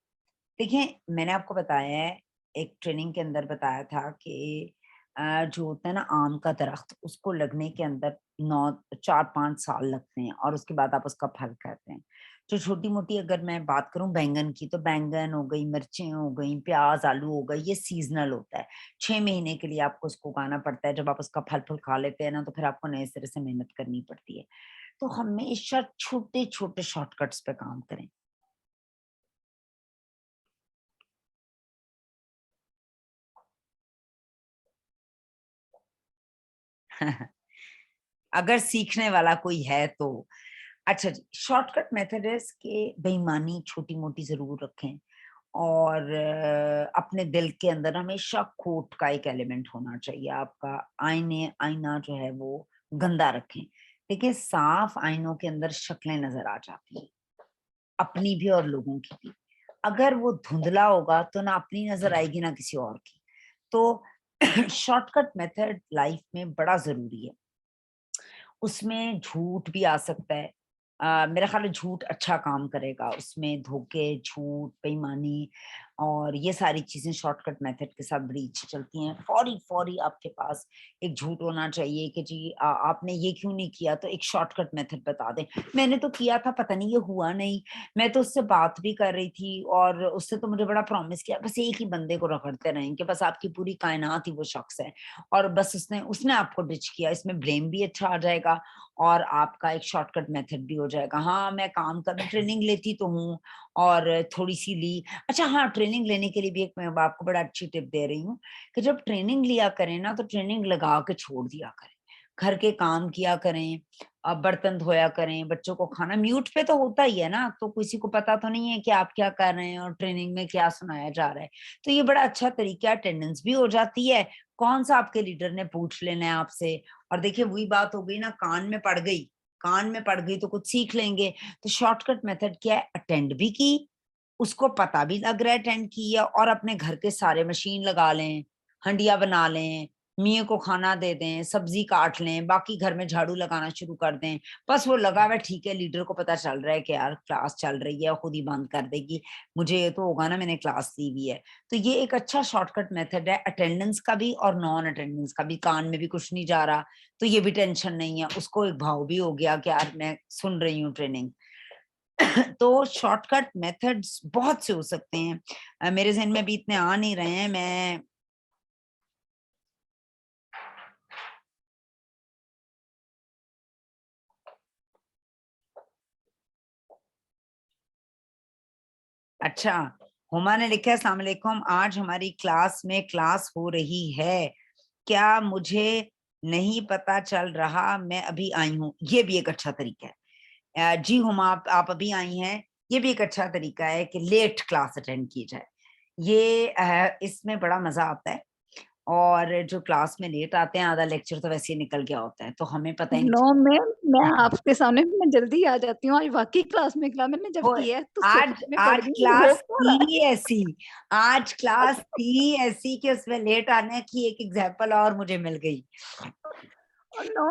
देखिए मैंने आपको बताया है, एक ट्रेनिंग के अंदर बताया था कि जो होता है ना आम का दरख्त, उसको लगने के अंदर 9 4-5 साल लगते हैं, और उसके बाद आप उसका फल खाते हैं। जो छोटी-मोटी अगर मैं बात करूँ बैंगन की, तो बैंगन हो गई, मिर्चें हो गई, प्याज़, आलू हो गए, ये सीज़नल होता है। 6 महीने के लिए आपको उसको उगाना पड़ता है, जब आप उसका फल-फूल खा लेते हैं ना, तो फिर आपको नए सिरे से मेहनत करनी पड़ती है। तो हमेशा छोटे-छोटे शॉर्टकट्स पे काम करें। अगर सीखने वाला कोई है तो। अच्छा जी, शॉर्टकट मेथड है इसके, बेईमानी छोटी-मोटी ज़रूर रखें, और अपने दिल के अंदर हमेशा खोट का एक एलिमेंट होना चाहिए आपका। आईना जो है वो गंदा रखें। देखिए साफ आईनों के अंदर शक्लें नज़र आ जाती हैं, अपनी भी और लोगों की भी। अगर वो धुंधला होगा तो ना अपनी नज़र आएगी ना किसी और की। तो शॉर्टकट मेथड लाइफ में बड़ा ज़रूरी है। उसमें झूठ भी आ सकता है। मेरा ख़्याल है झूठ अच्छा काम करेगा, उसमें धोखे, झूठ, बेईमानी और ये सारी चीज़ें शॉर्टकट मेथड के साथ बड़ी अच्छी चलती हैं। फ़ौरी-फ़ौरी आपके पास एक झूठ होना चाहिए कि जी आपने ये क्यों नहीं किया? तो एक शॉर्टकट मेथड बता दें। मैंने तो किया था, पता नहीं ये हुआ नहीं, मैं तो उससे बात भी कर रही थी और उससे तो मुझे बड़ा प्रॉमिस किया। बस एक ही बंदे को रगड़ते रहें कि बस आपकी पूरी कायनात ही वो शख़्स है, और बस उसने उसने आपको डिच किया। इसमें ब्लेम भी अच्छा आ जाएगा और आपका एक शॉर्टकट मेथड भी हो जाएगा। हाँ, मैं काम कर ट्रेनिंग लेती तो हूँ और थोड़ी-सी ली। अच्छा हाँ, ट्रेनिंग लेने के लिए भी एक मैं आपको बड़ा अच्छी टिप दे रही हूँ कि जब ट्रेनिंग लिया करें ना, तो ट्रेनिंग लगा के छोड़ दिया करें। घर के काम किया करें, बर्तन धोया करें, बच्चों को खाना म्यूट पे तो होता ही है ना, तो किसी को पता तो नहीं है कि आप क्या कर रहे हैं और ट्रेनिंग में क्या सुनाया जा रहा है। तो ये बड़ा अच्छा तरीका है, अटेंडेंस भी हो जाती है, कौन-सा आपके लीडर ने पूछ लेना है आपसे। और देखिए वही बात हो गई ना, कान में पड़ गई तो कुछ सीख लेंगे। तो शॉर्टकट मेथड क्या है, अटेंड भी की, उसको पता भी लग रहा है अटेंड की है, और अपने घर के सारे मशीन लगा लें, हंडिया बना लें, मियाँ को खाना दे दें, सब्जी काट लें, बाकी घर में झाड़ू लगाना शुरू कर दें। बस वो लगा हुआ है, ठीक है, लीडर को पता चल रहा है कि यार क्लास चल रही है, खुद ही बंद कर देगी, मुझे ये तो होगा ना मैंने क्लास ली हुई है। तो ये एक अच्छा शॉर्टकट मेथड है अटेंडेंस का भी और नॉन अटेंडेंस का भी। कान में भी कुछ नहीं जा रहा, तो ये भी टेंशन नहीं है, उसको एक भाव भी हो गया कि यार मैं सुन रही हूँ ट्रेनिंग। तो शॉर्टकट मेथड्स बहुत से हो सकते हैं। मेरे ज़हन में अभी इतने आ नहीं रहे हैं, मैं अच्छा, हुमा ने लिखा है अस्सलाम वालेकुम, आज हमारी क्लास में क्लास हो रही है, क्या मुझे नहीं पता चल रहा, मैं अभी आई हूँ। ये भी एक अच्छा तरीका है। जी हुमा, आप अभी आई हैं, ये भी एक अच्छा तरीका है कि लेट क्लास अटेंड की जाए। ये इसमें बड़ा मजा आता है। और जो क्लास में लेट आते हैं, आधा लेक्चर तो वैसे ही निकल गया होता है, तो हमें पता ही नहीं नो मैम, मैं चलता। आपके सामने मैं जल्दी आ जाती हूँ। आज वाकई क्लास में क्लास मैंने जब वो किया है तो आज सोच में पड़ आज गई हो क्लास क्या रहा थी ऐसी, आज क्लास थी ऐसी कि उसमें लेट आने की एक एग्जाम्पल और मुझे मिल गई। है। नो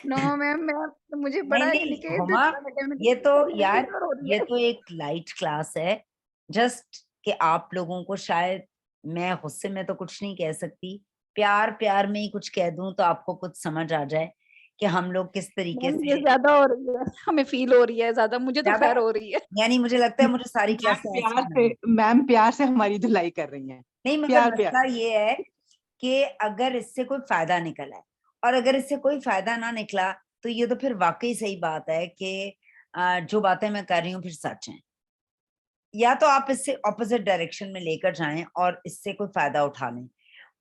नो मैम, मैं मुझे नहीं बड़ा यानी नहीं कि हुमा, दुश्मन लगे, मुझे ये तो सर में यार, पीड़ हो रही ये है। तो एक लाइट क्लास है। जस्ट कि आप लोगों को शायद, मैं गुस्से में तो कुछ नहीं कह सकती, प्यार प्यार में ही कुछ कह दूं तो आपको कुछ समझ आ जाए कि हम लोग किस तरीके मैम ये से ज्यादा हो रही है, हमें फील हो रही है ज्यादा, मुझे तो ज्यादा, खैर हो रही है। यानी मुझे लगता है मुझे सारी मैम क्लासें ऐसी प्यार से, लगी। मैम प्यार से हमारी धुलाई कर रही हैं। नहीं, मगर प्यार प्यार। मसला ये है कि अगर इससे कोई फायदा निकला है, और अगर इससे कोई फायदा ना निकला, तो ये तो फिर वाकई सही बात है कि जो बातें मैं कर रही हूँ फिर सच हैं। या तो आप इससे ऑपोजिट डायरेक्शन में लेकर जाएं और इससे कोई फायदा उठा लें,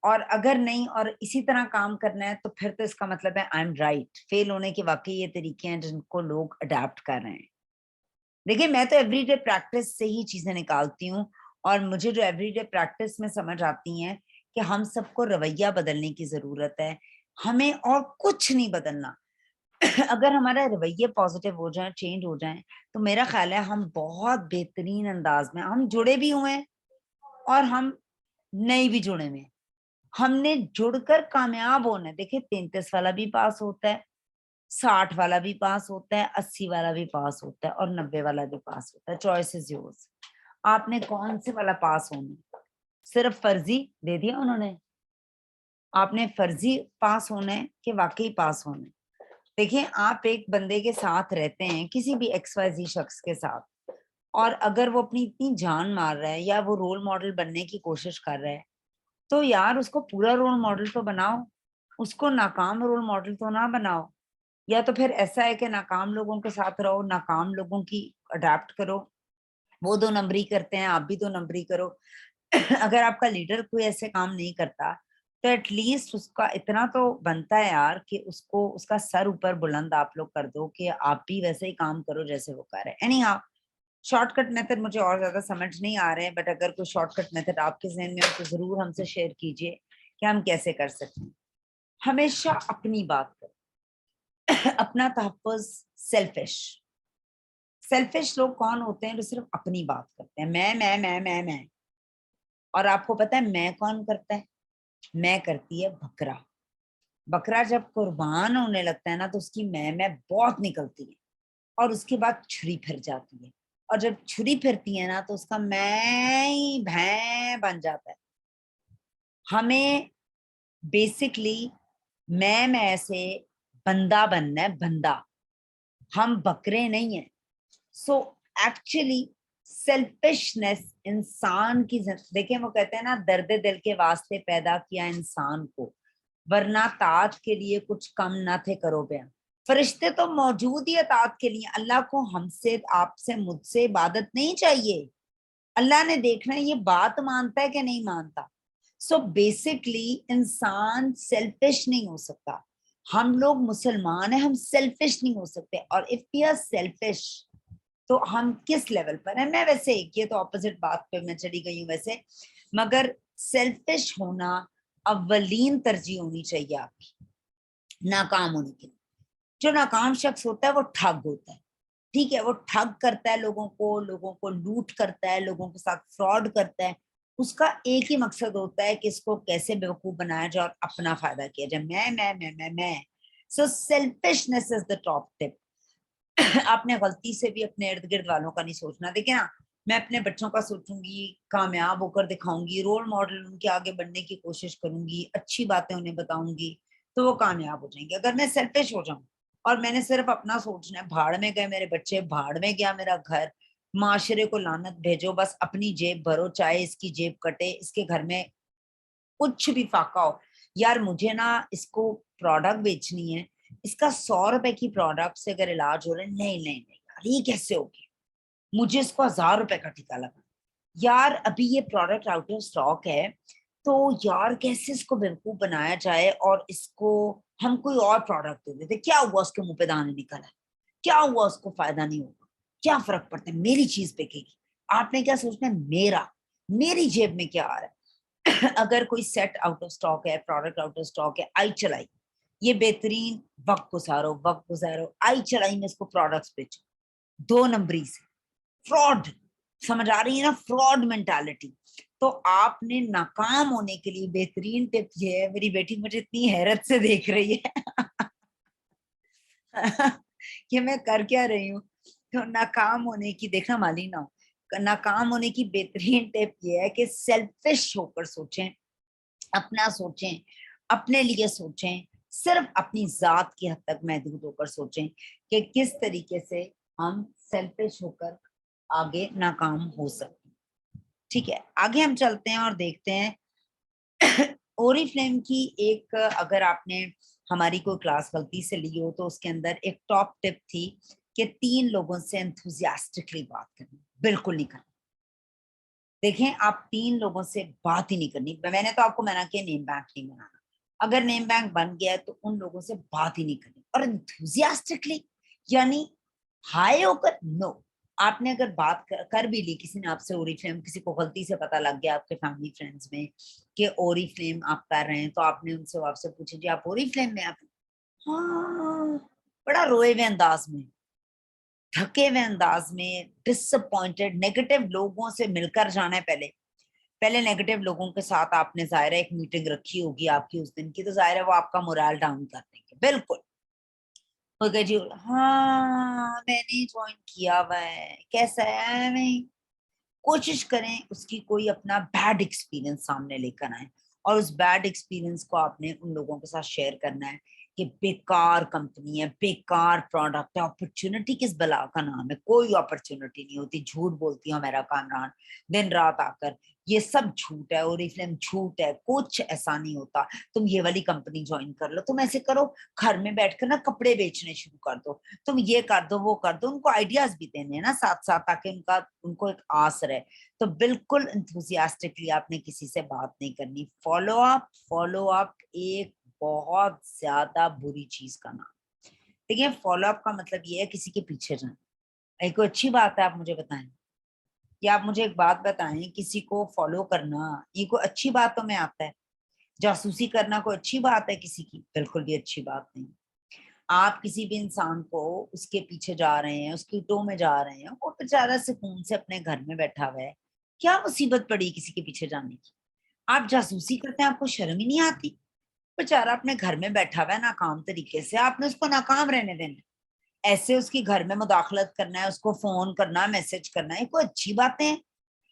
और अगर नहीं और इसी तरह काम करना है, तो फिर तो इसका मतलब है आई एम राइट। फेल होने के वाकई ये तरीके हैं जिनको लोग अडेप्ट कर रहे हैं। देखिए, मैं तो एवरीडे प्रैक्टिस से ही चीजें निकालती हूँ, और मुझे जो एवरीडे प्रैक्टिस में समझ आती हैं कि हम सबको रवैया बदलने की जरूरत है, हमें और कुछ नहीं बदलना। अगर हमारा रवैये पॉजिटिव हो जाए, चेंज हो जाए, तो मेरा ख्याल है हम बहुत बेहतरीन अंदाज में, हम जुड़े भी हुए हैं और हम नहीं भी जुड़े हुए हैं, हमने जुड़कर कामयाब होना है। देखिए, 33 वाला भी पास होता है, 60 वाला भी पास होता है, 80 वाला भी पास होता है, और 90 वाला भी पास होता है। Choice is yours. आपने कौन से वाला पास होना है? सिर्फ फर्जी दे दिया उन्होंने, आपने फर्जी पास होना है कि वाकई पास होना है? देखिए, आप एक बंदे के साथ रहते हैं, किसी भी XYZ शख्स के साथ, और अगर वो अपनी इतनी जान मार रहा है या वो रोल मॉडल बनने की कोशिश कर रहा है, तो यार उसको पूरा रोल मॉडल तो बनाओ, उसको नाकाम रोल मॉडल तो ना बनाओ। या तो फिर ऐसा है कि नाकाम लोगों के साथ रहो, नाकाम लोगों की अडेप्ट करो, वो 2 नंबरी करते हैं, आप भी 2 नंबरी करो। अगर आपका लीडर कोई ऐसे काम नहीं करता, तो एटलीस्ट उसका इतना तो बनता है यार कि उसको उसका सर ऊपर बुलंद आप लोग कर दो कि आप भी वैसे ही काम करो जैसे वो कर रहे हैं। एनी हाउ, शॉर्टकट मेथड मुझे और ज्यादा समझ नहीं आ रहे हैं, बट अगर कोई शॉर्टकट मेथड आपके जहन में हो तो जरूर हमसे शेयर कीजिए कि हम कैसे कर सकते हैं। हमेशा अपनी बात करें। अपना तहफ़्फ़ुज़। सेल्फिश सेल्फिश लोग कौन होते हैं? जो सिर्फ अपनी बात करते हैं, मैं। और आपको पता है मैं कौन करता है? मैं करती है बकरा। बकरा जब कुर्बान होने लगता है ना, तो उसकी मैं बहुत निकलती है, और उसके बाद छुरी फिर जाती है, और जब छुरी फिरती है ना, तो उसका मैं ही भैं बन जाता है। हमें बेसिकली मैं से बंदा बनना है, बंदा। हम बकरे नहीं हैं। सो एक्चुअली सेल्फिशनेस इंसान की देखिए, वो कहते हैं ना, दर्द दिल के वास्ते पैदा किया इंसान को, वरना तात के लिए कुछ कम ना थे करो बयान। फरिश्ते तो मौजूद ही अतात के लिए। अल्लाह को हमसे, आपसे, मुझसे इबादत नहीं चाहिए। अल्लाह ने देखना है ये बात मानता है कि नहीं मानता। सो बेसिकली इंसान सेल्फिश नहीं हो सकता। हम लोग मुसलमान हैं, हम सेल्फिश नहीं हो सकते। और इफ वी आर सेल्फिश, तो हम किस लेवल पर है? मैं वैसे ये तो ऑपोजिट बात पे मैं चली गई हूँ वैसे, मगर सेल्फिश होना अव्वलीन तरजीह होनी चाहिए आपकी नाकाम होने के लिए। जो नाकाम शख्स होता है वो ठग होता है, ठीक है? वो ठग करता है लोगों को लूट करता है, लोगों के साथ फ्रॉड करता है। उसका एक ही मकसद होता है कि इसको कैसे बेवकूफ बनाया जाए और अपना फायदा किया जाए। मैं। So selfishness is the top tip. आपने गलती से भी अपने इर्द गिर्द वालों का नहीं सोचना। देखिए ना, मैं अपने बच्चों का सोचूंगी, कामयाब होकर दिखाऊंगी, रोल मॉडल उनके आगे बनने की कोशिश करूंगी, अच्छी बातें उन्हें बताऊंगी, तो वो कामयाब हो जाएंगे। अगर मैं सेल्फिश हो जाऊं और मैंने सिर्फ अपना सोचना है, भाड़ में गए मेरे बच्चे, भाड़ में गया मेरा घर, माशरे को लानत भेजो, बस अपनी जेब भरो, चाहे इसकी जेब कटे, इसके घर में कुछ भी फाका हो, यार मुझे ना इसको प्रोडक्ट बेचनी है, इसका 100 रुपए की प्रोडक्ट से अगर इलाज हो रहा है, नहीं नहीं नहीं यार, ये कैसे हो गया, मुझे इसको 1000 रुपए का टीका लगा। यार अभी ये प्रोडक्ट आउट ऑफ स्टॉक है, तो यार कैसे इसको बेवकूफ बनाया जाए और इसको हम कोई और प्रोडक्ट दे देते, क्या हुआ उसके मुंह पे दाने निकल आए, क्या हुआ उसको फायदा नहीं होगा, क्या फर्क पड़ता है, मेरी चीज बिकेगी। आपने क्या सोचना है, मेरी जेब में क्या आ रहा है। अगर कोई सेट आउट ऑफ स्टॉक है, प्रोडक्ट आउट ऑफ स्टॉक है, आई चलाई, ये बेहतरीन, वक्त गुजारो, आई चलाई में इसको प्रोडक्ट्स बेचो, 2 नंबरी से, फ्रॉड, समझ आ रही है ना, फ्रॉड मेंटालिटी। तो आपने नाकाम होने के लिए बेहतरीन टिप ये है, मेरी बेटी मुझे इतनी हैरत से देख रही है कि मैं कर क्या रही हूँ। तो नाकाम होने की, देखना माली ना हो, नाकाम होने की बेहतरीन टिप ये है कि सेल्फिश होकर सोचें, अपना सोचें, अपने लिए सोचें, सिर्फ अपनी जात की हद तक महदूद होकर सोचें कि किस तरीके से हम सेल्फिश होकर आगे नाकाम हो सकते हैं। ठीक है, आगे हम चलते हैं और देखते हैं ओरिफ्लेम की एक, अगर आपने हमारी कोई क्लास गलती से ली हो तो उसके अंदर एक टॉप टिप थी कि 3 लोगों से एंथुजियास्टिकली बात करनी, बिल्कुल नहीं करनी। देखें, आप 3 लोगों से बात ही नहीं करनी। मैंने तो आपको मना किया नेम बैंक नहीं बनाना, अगर नेम बैंक बन गया है तो उन लोगों से बात ही नहीं करनी। और एंथुजियास्टिकली यानी हाय होकर, नो। आपने अगर बात कर भी ली, किसी ने आपसे ओरिफ्लेम, किसी को गलती से पता लग गया आपके फैमिली फ्रेंड्स में कि ओरिफ्लेम आप कर रहे हैं, तो आपने उनसे आपसे पूछे जी आप ओरिफ्लेम में, आप हाँ, बड़ा रोए हुए अंदाज में, थके हुए अंदाज में, डिसअपॉइंटेड, नेगेटिव लोगों से मिलकर जाना है। पहले पहले नेगेटिव लोगों के साथ आपने जाहिर है एक मीटिंग रखी होगी आपकी उस दिन की, तो जाहिर है वो आपका मोरल डाउन कर देंगे, बिल्कुल। ओके जी, हाँ मैंने ज्वाइन किया हुआ है, कैसा है, मैं कोशिश करें उसकी कोई अपना बैड एक्सपीरियंस सामने लेकर आए, और उस बैड एक्सपीरियंस को आपने उन लोगों के साथ शेयर करना है कि बेकार कंपनी है, बेकार प्रोडक्ट है, अपॉर्चुनिटी किस बला का नाम है, कोई अपॉर्चुनिटी नहीं होती, झूठ बोलती हूँ मेरा कामरान दिन रात आकर, ये सब झूठ है, और इसलिए झूठ है, कुछ ऐसा नहीं होता, तुम ये वाली कंपनी ज्वाइन कर लो, तुम ऐसे करो, घर में बैठकर ना कपड़े बेचने शुरू कर दो, तुम ये कर दो वो कर दो, उनको आइडियाज भी देने हैं ना साथ साथ, ताकि उनको एक आस रहे। तो बिल्कुल इंथुजियास्टिकली आपने किसी से बात नहीं करनी। फॉलो अप एक बहुत ज्यादा बुरी चीज का नाम। देखिए, फॉलो अप का मतलब ये है किसी के पीछे जाना। एक कोई अच्छी बात है, आप मुझे बताएं, या आप मुझे एक बात बताएं, किसी को फॉलो करना ये कोई अच्छी बातों में आता है? जासूसी करना कोई अच्छी बात है किसी की? बिल्कुल भी अच्छी बात नहीं। आप किसी भी इंसान को उसके पीछे जा रहे हैं, उसकी टो में जा रहे हैं, वो बेचारा सुकून से अपने घर में बैठा हुआ है, क्या मुसीबत पड़ी किसी के पीछे जाने की? आप जासूसी करते हैं, आपको शर्म ही नहीं आती? बेचारा अपने घर में बैठा हुआ है नाकाम तरीके से, आपने उसको नाकाम रहने देना है? ऐसे उसकी घर में मुदाखलत करना है, उसको फोन करना, मैसेज करना है, कोई अच्छी बातें हैं?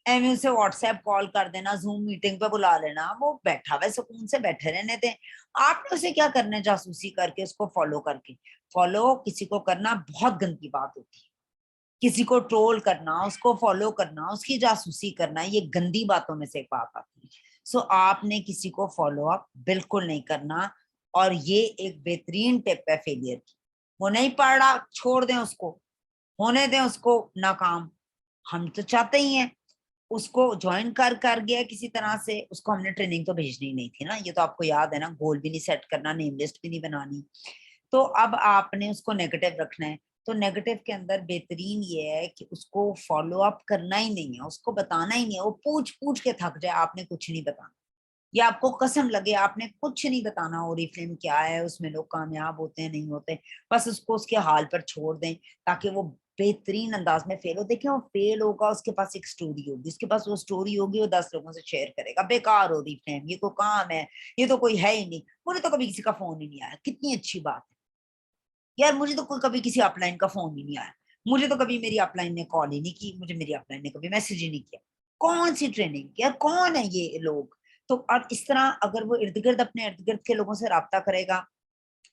एम उसे व्हाट्सएप कॉल कर देना, जूम मीटिंग पे बुला लेना, वो बैठा हुआ है सुकून से, बैठे रहने दें। आपने उसे क्या करना है जासूसी करके, उसको फॉलो करके? फॉलो किसी को करना बहुत गंदी बात होती है, किसी को ट्रोल करना, उसको फॉलो करना, उसकी जासूसी करना, ये गंदी बातों में से एक बात आती है। सो आपने किसी को फॉलो अप बिल्कुल नहीं करना, और ये एक बेहतरीन टिप है फेलियर की। वो नहीं पढ़ रहा, छोड़ दें उसको, होने दें उसको नाकाम। हम तो चाहते ही हैं उसको ज्वाइन कर गया किसी तरह से, उसको हमने ट्रेनिंग तो भेजनी नहीं थी ना, ये तो आपको याद है ना, गोल भी नहीं सेट करना, नेम लिस्ट भी नहीं बनानी। तो अब आपने उसको नेगेटिव रखना है, तो नेगेटिव के अंदर बेहतरीन ये है कि उसको फॉलो अप करना ही नहीं है, उसको बताना ही नहीं है, वो पूछ पूछ के थक जाए, आपने कुछ नहीं बताना, या आपको कसम लगे आपने कुछ नहीं बताना, ओरिफ्लेम क्या है, उसमें लोग कामयाब होते हैं नहीं होते, बस उसको उसके हाल पर छोड़ दें, ताकि वो बेहतरीन अंदाज में फेल हो। देखिए, वो फेल होगा, उसके पास एक स्टोरी होगी, उसके पास वो स्टोरी होगी, वो 10 लोगों से शेयर करेगा, बेकार ओरिफ्लेम, ये कोई काम है, ये तो कोई है ही नहीं, मुझे तो कभी किसी का फोन ही नहीं आया। कितनी अच्छी बात है यार, मुझे तो कोई कभी किसी अपलाइन का फोन ही नहीं आया, मुझे तो कभी मेरी अपलाइन ने कॉल ही नहीं की, मुझे मेरी अपलाइन ने कभी मैसेज ही नहीं किया। कौन सी ट्रेनिंग यार, कौन है ये लोग? तो और इस तरह अगर वो इर्द गिर्द, अपने इर्द गिर्द के लोगों से राब्ता करेगा,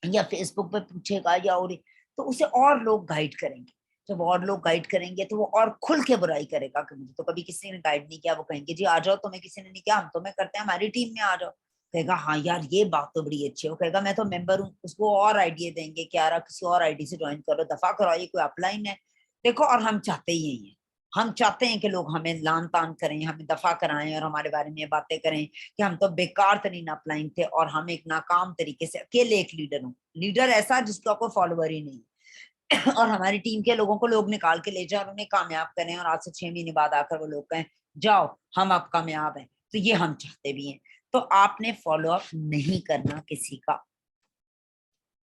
या फेसबुक पे पूछेगा, या और, तो उसे और लोग गाइड करेंगे। जब और लोग गाइड करेंगे तो वो और खुल के बुराई करेगा कि मुझे तो कभी किसी ने गाइड नहीं किया। वो कहेंगे जी आ जाओ, तुम्हें किसी ने नहीं किया, हम तुम्हें करते हैं, हमारी टीम में आ जाओ। कहेगा हाँ यार ये बात तो बड़ी अच्छी है, वो कहेगा मैं तो मेंबर हूँ, उसको और आइडिया देंगे कि यार किसी और आईडी से ज्वाइन करो, दफा करो, ये कोई अपलाइन है। देखो, और हम चाहते ही यही है, ہم چاہتے ہیں کہ لوگ ہمیں لان تان کریں, ہمیں دفع کرائیں اور ہمارے بارے میں باتیں کریں کہ ہم تو بیکار ترین اپلائن تھے اور ہم ایک ناکام طریقے سے اکیلے ایک لیڈر ہوں, لیڈر ایسا جس کا کوئی فالوور ہی نہیں اور ہماری ٹیم کے لوگوں کو لوگ نکال کے لے جائیں اور انہیں کامیاب کریں اور آج سے 6 مہینے بعد آ کر وہ لوگ کہیں جاؤ ہم اب کامیاب ہیں. تو یہ ہم چاہتے بھی ہیں. تو آپ نے فالو اپ نہیں کرنا کسی کا.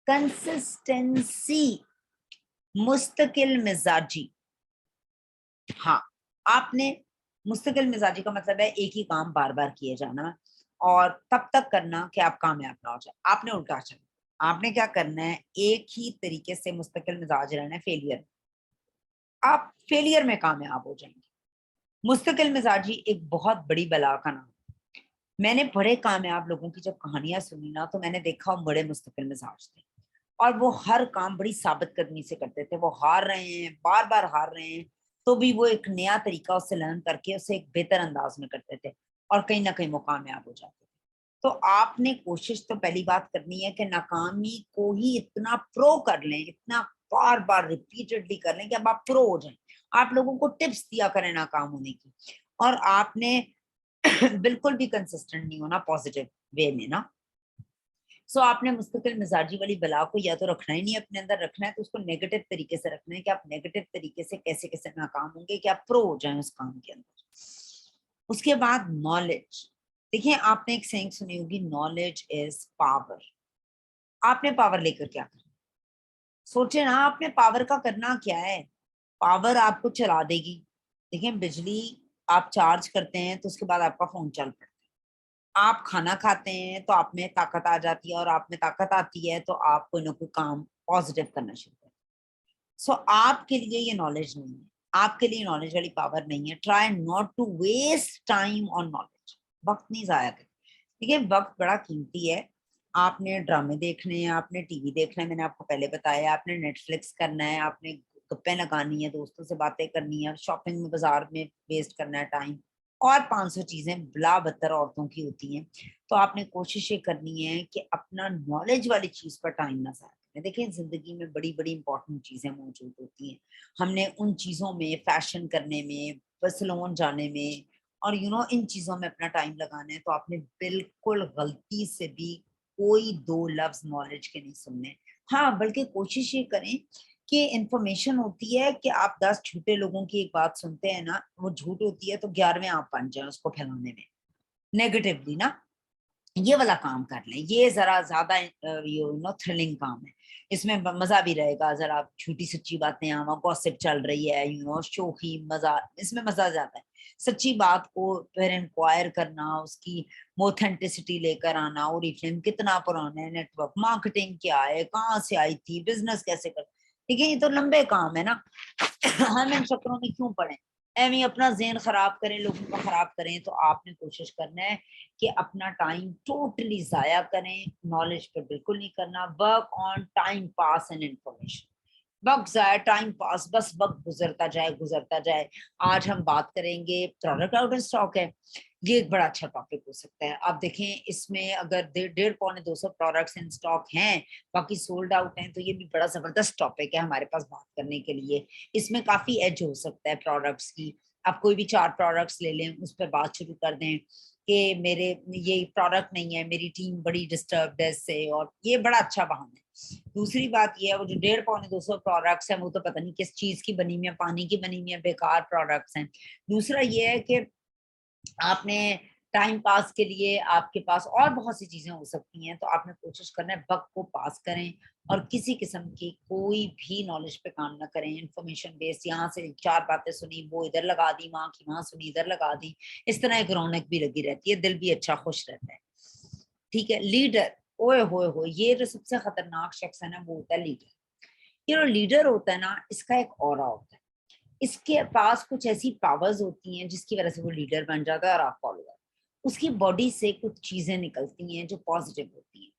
کنسسٹنسی, مستقل مزاجی. ہاں, آپ نے مستقل مزاجی کا مطلب ہے ایک ہی کام بار بار کیے جانا اور تب تک کرنا کہ آپ کامیاب نہ ہو جائے. آپ نے الٹا چلنا, آپ نے کیا کرنا ہے, ایک ہی طریقے سے مستقل مزاج رہنا ہے. فیلئر, آپ فیلئر میں کامیاب ہو جائیں گے. مستقل مزاجی ایک بہت بڑی بلا کا نام. میں نے بڑے کامیاب لوگوں کی جب کہانیاں سنی نا تو میں نے دیکھا وہ بڑے مستقل مزاج تھے اور وہ ہر کام بڑی ثابت قدمی سے کرتے تھے. وہ ہار رہے ہیں, بار بار ہار رہے ہیں, تو بھی وہ ایک نیا طریقہ اس سے لرن کر کے اسے ایک بہتر انداز میں کرتے تھے اور کہیں نہ کہیں وہ کامیاب ہو جاتے تھے. تو آپ نے کوشش تو پہلی بات کرنی ہے کہ ناکامی کو ہی اتنا پرو کر لیں, اتنا بار بار ریپیٹڈلی کر لیں کہ اب آپ پرو ہو جائیں. آپ لوگوں کو ٹپس دیا کریں ناکام ہونے کی, اور آپ نے بالکل بھی کنسسٹنٹ نہیں ہونا پازیٹیو وے میں نا. سو آپ نے مستقل مزاجی والی بلا کو یا تو رکھنا ہی نہیں اپنے اندر, رکھنا ہے تو اس کو نیگیٹو طریقے سے رکھنا ہے کہ آپ نیگیٹو طریقے سے کیسے کیسے ناکام ہوں گے کہ آپ پرو ہو جائیں اس کام کے اندر. اس کے بعد نالج. دیکھیں آپ نے ایک سینگ سنی ہوگی, نالج از پاور. آپ نے پاور لے کر کیا کرنا, سوچے نا آپ نے پاور کا کرنا کیا ہے. پاور آپ کو چلا دے گی. دیکھیں بجلی آپ چارج کرتے ہیں تو اس کے بعد آپ کا فون چل پڑتا ہے. آپ کھانا کھاتے ہیں تو آپ میں طاقت آ جاتی ہے, اور آپ میں طاقت آتی ہے تو آپ کوئی نہ کوئی کام پازیٹیو کرنا شروع کرتے ہیں. سو آپ کے لیے یہ نالج نہیں ہے, آپ کے لیے نالج والی پاور نہیں ہے. Try not to waste time on knowledge. وقت نہیں ضائع کریں. ٹھیک ہے, وقت بڑا قیمتی ہے. آپ نے ڈرامے دیکھنے ہیں, آپ نے ٹی وی دیکھنا ہے, میں نے آپ کو پہلے بتایا, آپ نے نیٹ فلکس کرنا ہے, آپ نے گپیں لگانی ہے, دوستوں سے باتیں کرنی ہے, شاپنگ میں بازار میں ویسٹ کرنا ہے ٹائم, اور 500 چیزیں بلا بدتر عورتوں کی ہوتی ہیں. تو آپ نے کوشش یہ کرنی ہے کہ اپنا نالج والی چیز پر ٹائم نہ ضائع کریں. دیکھیں زندگی میں بڑی بڑی امپورٹنٹ چیزیں موجود ہوتی ہیں. ہم نے ان چیزوں میں فیشن کرنے میں, سلون جانے میں, اور ان چیزوں میں اپنا ٹائم لگانا ہے. تو آپ نے بالکل غلطی سے بھی کوئی 2 لفظ نالج کے نہیں سننے. ہاں, بلکہ کوشش یہ کریں کہ انفارمیشن ہوتی ہے کہ آپ 10 جھوٹے لوگوں کی ایک بات سنتے ہیں نا, وہ جھوٹ ہوتی ہے تو 11ویں آپ بن جائیں اس کو پھیلانے میں نیگیٹیولی نا. یہ والا کام کر لیں, یہ ذرا زیادہ تھرلنگ کام ہے. اس میں مزہ بھی رہے گا. ذرا چھوٹی سچی باتیں, گوسپ چل رہی ہے, شوخی مزہ, اس میں مزہ زیادہ ہے. سچی بات کو پھر انکوائر کرنا, اس کی اوتھینٹسٹی لے کر آنا, اور یہ فلم کتنا پرانا ہے, نیٹ ورک مارکیٹنگ کیا ہے, کہاں سے آئی تھی, بزنس کیسے کر. ٹھیک ہے, یہ تو لمبے کام ہے نا, ہم ان چکروں میں کیوں پڑے, ایویں اپنا ذہن خراب کریں, لوگوں کا خراب کریں. تو آپ نے کوشش کرنا ہے کہ اپنا ٹائم ٹوٹلی ضائع کریں, نالج پہ بالکل نہیں کرنا. Work on time pass and information. وقت ضائع, ٹائم پاس, بس وقت گزرتا جائے گزرتا جائے. آج ہم بات کریں گے پروڈکٹ آؤٹ آف اسٹاک ہے. یہ ایک بڑا اچھا ٹاپک ہو سکتا ہے. آپ دیکھیں اس میں اگر 150-200 پروڈکٹس ان اسٹاک ہیں, باقی سولڈ آؤٹ ہیں, تو یہ بھی بڑا زبردست ٹاپک ہے ہمارے پاس بات کرنے کے لیے. اس میں کافی ایج ہو سکتا ہے پروڈکٹس کی. آپ کوئی بھی 4 پروڈکٹس لے لیں, اس پہ بات شروع کر دیں کہ میرے یہ پروڈکٹ نہیں ہے, میری ٹیم بڑی ڈسٹربڈ ہے اس سے, اور یہ بڑا اچھا بہانہ ہے. دوسری بات یہ ہے, وہ جو 150-200 پروڈکٹس ہیں وہ تو پتہ نہیں کس چیز کی بنی ہوئی ہیں, پانی کی بنی ہوئی ہیں, بیکار پروڈکٹس ہیں. دوسرا یہ ہے کہ آپ نے ٹائم پاس کے لیے آپ کے پاس اور بہت سی چیزیں ہو سکتی ہیں. تو آپ نے کوشش کرنا ہے وقت کو پاس کریں, اور کسی قسم کی کوئی بھی نالج پہ کام نہ کریں. انفارمیشن بیس, یہاں سے 4 باتیں سنی, وہ ادھر لگا دی, وہاں کی وہاں سنی, ادھر لگا دی. اس طرح ایک رونق بھی لگی رہتی ہے, دل بھی اچھا خوش رہتا ہے. ٹھیک ہے, لیڈر, اوئے ہوئے ہوئے, یہ جو سب سے خطرناک شخص ہے نا, وہ ہوتا ہے لیڈر. یہ جو لیڈر ہوتا ہے نا, اس کا ایک اورا ہوتا ہے, اس کے پاس کچھ ایسی پاورز ہوتی ہیں جس کی وجہ سے وہ لیڈر بن جاتا ہے اور آپ فالوور. اس کی باڈی سے کچھ چیزیں نکلتی ہیں جو پازیٹیو ہوتی ہیں.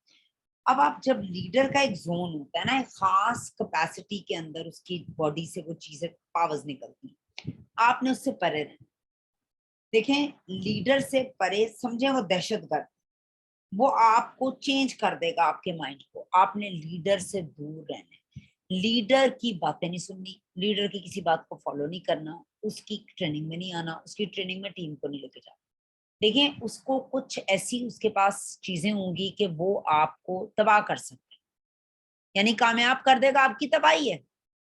اب آپ جب لیڈر کا ایک زون ہوتا ہے نا, ایک خاص کیپیسٹی کے اندر اس کی باڈی سے وہ چیزیں پاورز نکلتی ہیں, آپ نے اس سے پرے رہنا. دیکھیں لیڈر سے پرے سمجھیں وہ دہشت گرد, وہ آپ کو چینج کر دے گا آپ کے مائنڈ کو. آپ نے لیڈر سے دور رہنا ہے. لیڈر کی باتیں نہیں سننی, لیڈر کی کسی بات کو فالو نہیں کرنا, اس کی ٹریننگ میں نہیں آنا, اس کی ٹریننگ میں ٹیم کو نہیں لے کے جانا. دیکھیں اس کو کچھ ایسی اس کے پاس چیزیں ہوں گی کہ وہ آپ کو تباہ کر سکتے ہیں, یعنی کامیاب کر دے گا, آپ کی تباہی ہے.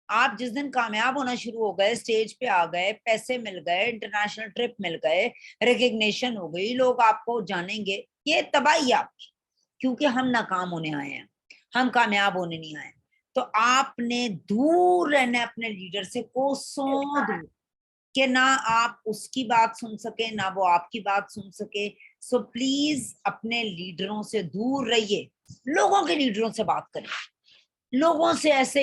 آپ جس دن کامیاب ہونا شروع ہو گئے, اسٹیج پہ آ گئے, پیسے مل گئے, انٹرنیشنل ٹرپ مل گئے, ریکگنیشن ہو گئی, لوگ آپ کو جانیں گے, یہ تباہی ہے آپ کی, کیونکہ ہم ناکام ہونے آئے ہیں, ہم کامیاب ہونے نہیں آئے. تو آپ نے دور رہنا ہے اپنے لیڈر سے, کوسوں دور, کہ نہ آپ اس کی بات سن سکے نہ وہ آپ کی بات سن سکے. سو پلیز اپنے لیڈروں سے دور رہیے, لوگوں کے لیڈروں سے بات کریں, لوگوں سے ایسے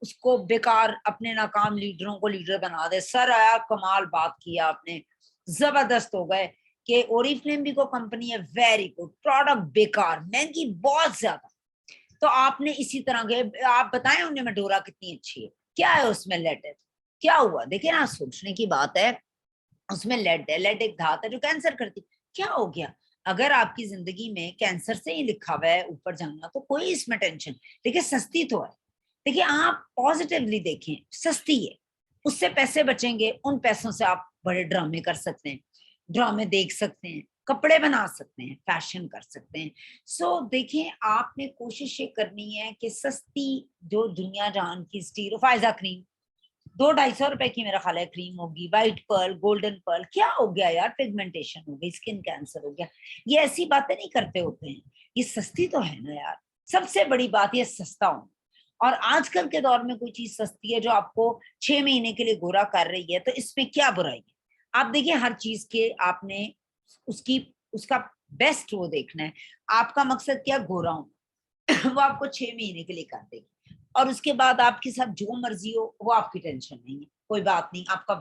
اس کو بیکار اپنے ناکام لیڈروں کو لیڈر بنا دے. سر آیا کمال بات کیا آپ نے, زبردست ہو گئے کہ اوریفلیم بھی کو کمپنی ہے, ویری گڈ, پروڈکٹ بیکار, مہنگی بہت زیادہ. تو آپ نے اسی طرح کے, آپ بتائیں انہیں میڈورا کتنی اچھی ہے, کیا ہے اس میں لیڈ ہے, کیا ہوا, دیکھیں نا سوچنے کی بات ہے, اس میں لیڈ ہے, لیڈ ایک دھات ہے جو کینسر کرتی, کیا ہو گیا. اگر آپ کی زندگی میں کینسر سے ہی لکھا ہوا ہے اوپر جانا تو کوئی اس میں ٹینشن. دیکھیں سستی تو ہے, دیکھیں آپ پازیٹیولی دیکھیں, سستی ہے, اس سے پیسے بچیں گے, ان پیسوں سے آپ بڑے ڈرامے کر سکتے ہیں, ڈرامے دیکھ سکتے ہیں, کپڑے بنا سکتے ہیں, فیشن کر سکتے ہیں. سو دیکھیں آپ نے کوشش یہ کرنی ہے کہ سستی جو دنیا جہان کی اسٹیل, فائزہ کریم 200-250 روپے کی میرا خیال ہے کریم ہوگی, وائٹ پرل, گولڈن پرل, کیا ہو گیا یار, پیگمنٹیشن ہو گئی, اسکن کینسر ہو گیا, یہ ایسی باتیں نہیں کرتے ہوتے ہیں, یہ سستی تو ہے نا یار. سب سے بڑی بات یہ سستا ہوں, اور آج کل کے دور میں کوئی چیز سستی ہے جو آپ کو 6 مہینے کے لیے گورا کر رہی ہے, تو اس میں کیا برائی ہے. آپ دیکھیں ہر چیز کے آپ نے اس کا بیسٹ وہ دیکھنا ہے. آپ کا مقصد کیا, گورا ہوں, وہ آپ کو 6 مہینے کے لیے کر دے گی, اور اس کے بعد آپ کے ساتھ جو مرضی ہو وہ آپ کی ٹینشن نہیں ہے, کوئی بات نہیں, آپ کا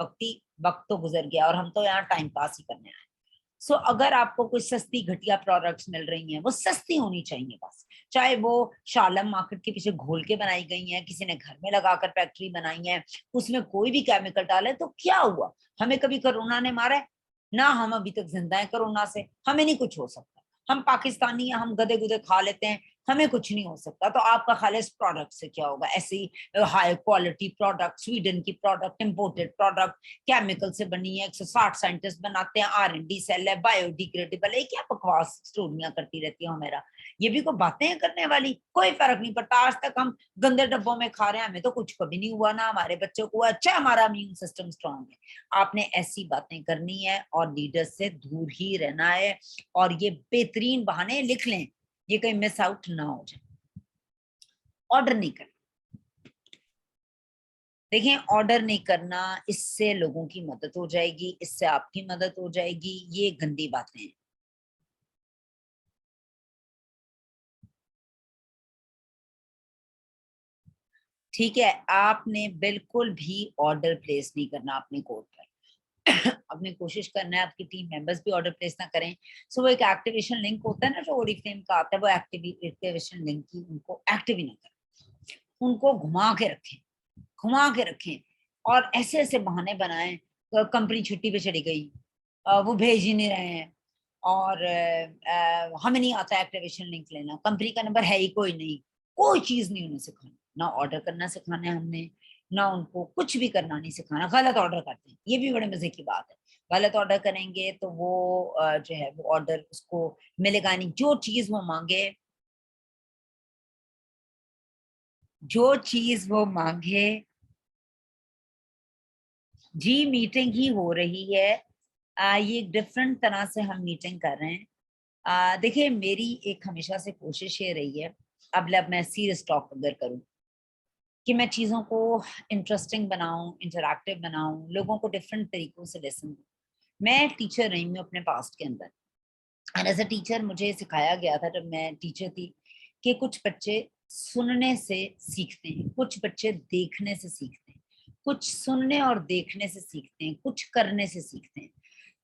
وقت تو گزر گیا, اور ہم تو یہاں ٹائم پاس ہی کرنے آئے. سو اگر آپ کو کوئی سستی گھٹیا پروڈکٹس مل رہی ہیں, وہ سستی ہونی چاہیے بس, چاہے وہ شالم مارکیٹ کے پیچھے گھول کے بنائی گئی ہیں, کسی نے گھر میں لگا کر فیکٹری بنائی ہے, اس میں کوئی بھی کیمیکل ڈالے, تو کیا ہوا, ہمیں کبھی کرونا نے مارا ہے نہ, ہم ابھی تک زندہ ہیں کرونا سے, ہمیں نہیں کچھ ہو سکتا, ہم پاکستانی ہیں, ہم گدے گدے کھا لیتے ہیں, ہمیں کچھ نہیں ہو سکتا. تو آپ کا خیال ہے اس پروڈکٹ سے کیا ہوگا, ایسے ہی ہائی کوالٹی پروڈکٹ, سویڈن کی پروڈکٹ, امپورٹڈ پروڈکٹ, کیمیکل سے بنی ہے, 160 سائنٹسٹ بناتے ہیں, R&D سیل ہے, بایو ڈیگریڈیبل ہے, کیا بکواس اسٹوریاں کرتی رہتی ہوں میرا, یہ بھی کوئی باتیں کرنے والی, کوئی فرق نہیں پڑتا. آج تک ہم گندے ڈبوں میں کھا رہے ہیں, ہمیں تو کچھ کبھی نہیں ہوا, نہ ہمارے بچوں کو, اچھا ہمارا امیون سسٹم اسٹرانگ ہے. آپ نے ایسی باتیں کرنی ہے اور لیڈر سے دور ہی رہنا ہے, اور یہ بہترین بہانے لکھ لیں, یہ کہیں مس آؤٹ نہ ہو جائے. آرڈر نہیں کرنا, دیکھیں آرڈر نہیں کرنا, اس سے لوگوں کی مدد ہو جائے گی, اس سے آپ کی مدد ہو جائے گی, یہ گندی باتیں ہیں. ٹھیک ہے, آپ نے بالکل بھی آرڈر پلیس نہیں کرنا اپنے کوڈ پر. اپنے کوشش کرنا ہے آپ کی ٹیم ممبرز بھی آرڈر پلیس نہ کریں. سو وہ ایک ایکٹیویشن لنک ہوتا ہے نا جو اوریفلیم کا آتا ہے, وہ ایکٹیویشن لنک کی ان کو ایکٹیو ہی نہ کریں, ان کو گھما کے رکھیں, اور ایسے ایسے بہانے بنائیں, کمپنی چھٹی پہ چلی گئی, وہ بھیج ہی نہیں رہے ہیں, اور ہمیں نہیں آتا ایکٹیویشن لنک لینا, کمپنی کا نمبر ہے ہی کوئی نہیں, کوئی چیز نہیں انہیں سکھانا, نہ آرڈر کرنا سکھانا ہے ہم نے, نہ ان کو کچھ بھی کرنا نہیں سکھانا. غلط آرڈر کرتے ہیں, یہ بھی بڑے مزے کی بات ہے, غلط آرڈر کریں گے تو وہ جو ہے وہ آرڈر اس کو ملے گا نہیں. جو چیز وہ مانگے جی, میٹنگ ہی ہو رہی ہے, یہ ڈفرنٹ طرح سے ہم میٹنگ کر رہے ہیں. دیکھیں میری ایک ہمیشہ سے کوشش یہ رہی ہے, اب میں سیریس ٹاک اگر کروں, کہ میں چیزوں کو انٹرسٹنگ بناؤں, انٹریکٹیو بناؤں, لوگوں کو ڈفرینٹ طریقوں سے لیسن دوں. میں ٹیچر رہی ہوں اپنے پاسٹ کے اندر, اور ایز اے ٹیچر مجھے سکھایا گیا تھا جب میں ٹیچر تھی کہ کچھ بچے سننے سے سیکھتے ہیں, کچھ بچے دیکھنے سے سیکھتے ہیں, کچھ سننے اور دیکھنے سے سیکھتے ہیں, کچھ کرنے سے سیکھتے ہیں.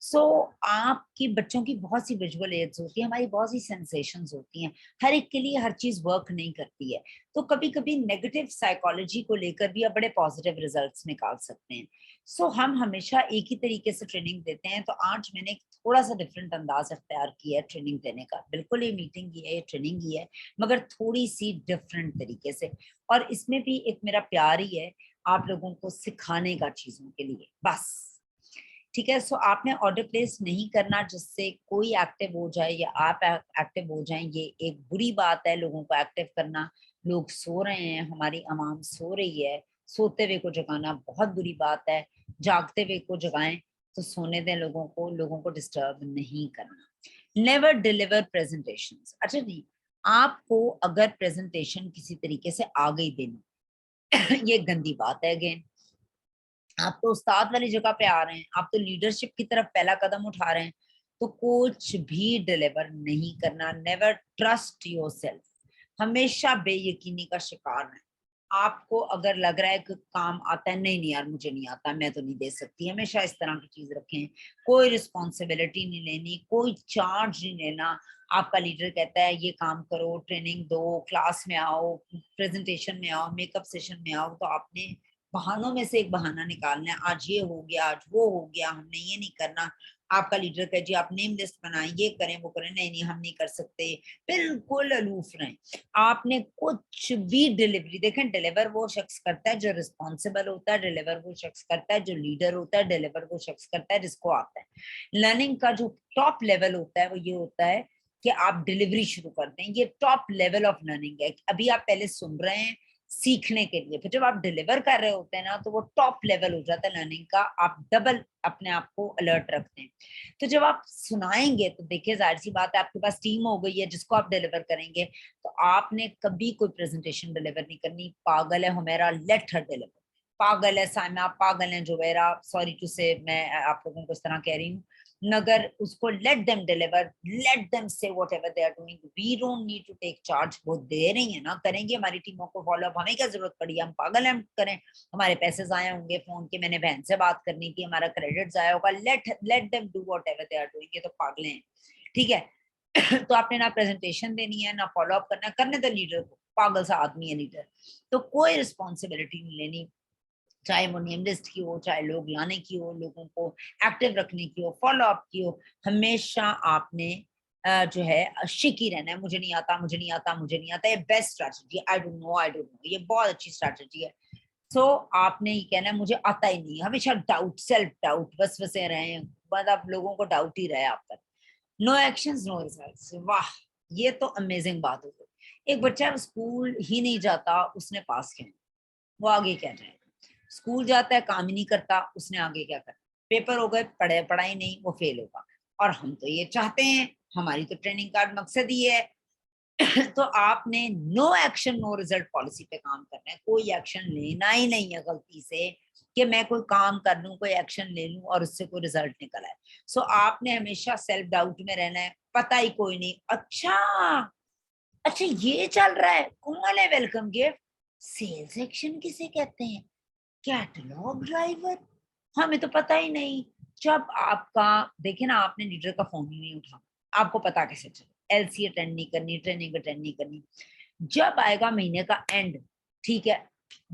سو آپ کی بچوں کی بہت سی ویژول ایڈز ہوتی ہیں, ہماری بہت سی سینسیشنز ہوتی ہیں, ہر ایک کے لیے ہر چیز ورک نہیں کرتی ہے, تو کبھی کبھی نیگیٹو سائیکالوجی کو لے کر بھی آپ بڑے پازیٹیو ریزلٹس نکال سکتے ہیں. سو ہم ہمیشہ ایک ہی طریقے سے ٹریننگ دیتے ہیں, تو آج میں نے ایک تھوڑا سا ڈفرینٹ انداز اختیار کیا ہے ٹریننگ دینے کا. بالکل یہ میٹنگ ہی ہے, یہ ٹریننگ ہی ہے, مگر تھوڑی سی ڈفرینٹ طریقے سے, اور اس میں بھی ایک میرا پیار ہی ہے آپ لوگوں کو سکھانے کا چیزوں کے لیے بس. ٹھیک ہے, سو آپ نے آرڈر پلیس نہیں کرنا جس سے کوئی ایکٹیو ہو جائے یا آپ ایکٹیو ہو جائیں, یہ ایک بری بات ہے لوگوں کو ایکٹیو کرنا. لوگ سو رہے ہیں, ہماری عوام سو رہی ہے, سوتے ہوئے کو جگانا بہت بری بات ہے, جاگتے ہوئے کو جگائیں تو سونے دیں لوگوں کو ڈسٹرب نہیں کرنا. Never deliver presentations. اچھا جی, آپ کو اگر پریزنٹیشن کسی طریقے سے آ گئی دینا یہ گندی بات ہے. اگین آپ تو استاد والی جگہ پہ آ رہے ہیں, آپ تو لیڈرشپ کی طرف پہلا قدم اٹھا رہے ہیں, تو کچھ بھی ڈیلیور نہیں کرنا. Never trust your self. ہمیشہ بے یقینی کا شکار ہے. آپ کو اگر لگ رہا ہے کہ کام آتا ہے, نہیں یار مجھے نہیں آتا, میں تو نہیں دے سکتی, ہمیشہ اس طرح کی چیز رکھیں. کوئی رسپانسبلٹی نہیں لینی, کوئی چارج نہیں لینا. آپ کا لیڈر کہتا ہے یہ کام کرو, ٹریننگ دو, کلاس میں آؤ, پریزنٹیشن میں آؤ, میک اپ سیشن میں آؤ, تو آپ نے بہانوں میں سے ایک بہانہ نکالنا ہے. آج یہ ہو گیا, آج وہ ہو گیا, ہم نے یہ نہیں کرنا. آپ کا لیڈر کہ جی آپ نیم لسٹ بنائیں, یہ کریں وہ کریں, نہیں ہم نہیں کر سکتے, بالکل الوف رہیں. آپ نے کچھ بھی ڈیلیوری, دیکھیں ڈیلیور وہ شخص کرتا ہے جو رسپانسبل ہوتا ہے, ڈیلیور وہ شخص کرتا ہے جو لیڈر ہوتا ہے, ڈیلیور وہ شخص کرتا ہے جس کو آتا ہے. لرننگ کا جو ٹاپ لیول ہوتا ہے وہ یہ ہوتا ہے کہ آپ ڈیلیوری شروع کرتے ہیں. یہ ٹاپ لیول آف لرننگ ہے. ابھی آپ پہلے سن رہے ہیں سیکھنے کے لیے, پھر جب آپ ڈیلیور کر رہے ہوتے ہیں نا تو وہ ٹاپ لیول ہو جاتا ہے لرننگ کا. آپ ڈبل اپنے آپ کو الرٹ رکھتے ہیں. تو جب آپ سنائیں گے تو دیکھیے ظاہر سی بات ہے آپ کے پاس ٹیم ہو گئی ہے جس کو آپ ڈیلیور کریں گے, تو آپ نے کبھی کوئی پریزنٹیشن ڈیلیور نہیں کرنی. پاگل ہے ہمیرا, لیٹ ہر ڈیلیور. پاگل ہے سائمہ, پاگل ہیں جویرا, سوری ٹو سے میں آپ لوگوں کو اس طرح کہہ رہی ہوں, مگر اس کو let them deliver, let them say whatever they are doing. We don't need to take charge. وہ دے رہی ہیں نا, کریں گے ہماری ٹیموں کو فالو اپ, ہمیں کیا ضرورت پڑی ہے, ہم پاگل ہیں کریں, ہمارے پیسے ضائع ہوں گے فون کے, میں نے بہن سے بات کرنی تھی, ہمارا کریڈٹ ضائع ہوگا. Let them do whatever they are doing. یہ تو پاگل ہیں. ٹھیک ہے, تو آپ نے نہ پریزنٹیشن دینی ہے نہ فالو اپ کرنا, کرنے تو لیڈر کو, پاگل سا آدمی ہے لیڈر. تو کوئی رسپانسبلٹی نہیں لینی, چاہے وہ نیم لسٹ کی ہو, چاہے لوگ لانے کی ہو, لوگوں کو ایکٹیو رکھنے کی ہو, فالو اپ کی ہو. ہمیشہ آپ نے جو ہے شکی رہنا ہے, مجھے نہیں آتا, مجھے نہیں آتا, مجھے نہیں آتا. یہ بیسٹ اسٹریٹجی ہے. I don't know, I don't know, یہ بہت اچھی اسٹریٹجی ہے. سو آپ نے یہ کہنا ہے مجھے آتا ہی نہیں. ہمیشہ ڈاؤٹ, سیلف ڈاؤٹ وسوسے رہے, مطلب لوگوں کو ڈاؤٹ ہی رہے آپ پر. نو ایکشنز نو ریزلٹس. واہ, یہ تو امیزنگ بات ہو گئی. ایک بچہ اسکول ہی نہیں جاتا, اس نے پاس کیا, وہ آگے کیا جائے گا. اسکول جاتا ہے کام ہی نہیں کرتا, اس نے آگے کیا کرنا. پیپر ہو گئے, پڑھائی نہیں, وہ فیل ہوگا. اور ہم تو یہ چاہتے ہیں, ہماری تو ٹریننگ کا مقصد ہی ہے. تو آپ نے نو ایکشن نو ریزلٹ پالیسی پہ کام کرنا ہے. کوئی ایکشن لینا ہی نہیں ہے غلطی سے کہ میں کوئی کام کر لوں, کوئی ایکشن لے لوں اور اس سے کوئی ریزلٹ نکل آئے. سو آپ نے ہمیشہ سیلف ڈاؤٹ میں رہنا ہے. پتہ ہی کوئی نہیں, اچھا یہ چل رہا ہے, کمال ہے, ویلکم گفٹ. سیلز ایکشن کسے کہتے ہیں, کیٹلاگ ڈرائیور, ہمیں تو پتہ ہی نہیں. جب آپ کا دیکھیں نا, آپ نے لیڈر کا فون ہی نہیں اٹھا, آپ کو پتا کیسے چلے. ایل سی اٹینڈ نہیں کرنی, ٹریننگ اٹینڈ نہیں کرنی. جب آئے گا مہینے کا اینڈ, ٹھیک ہے,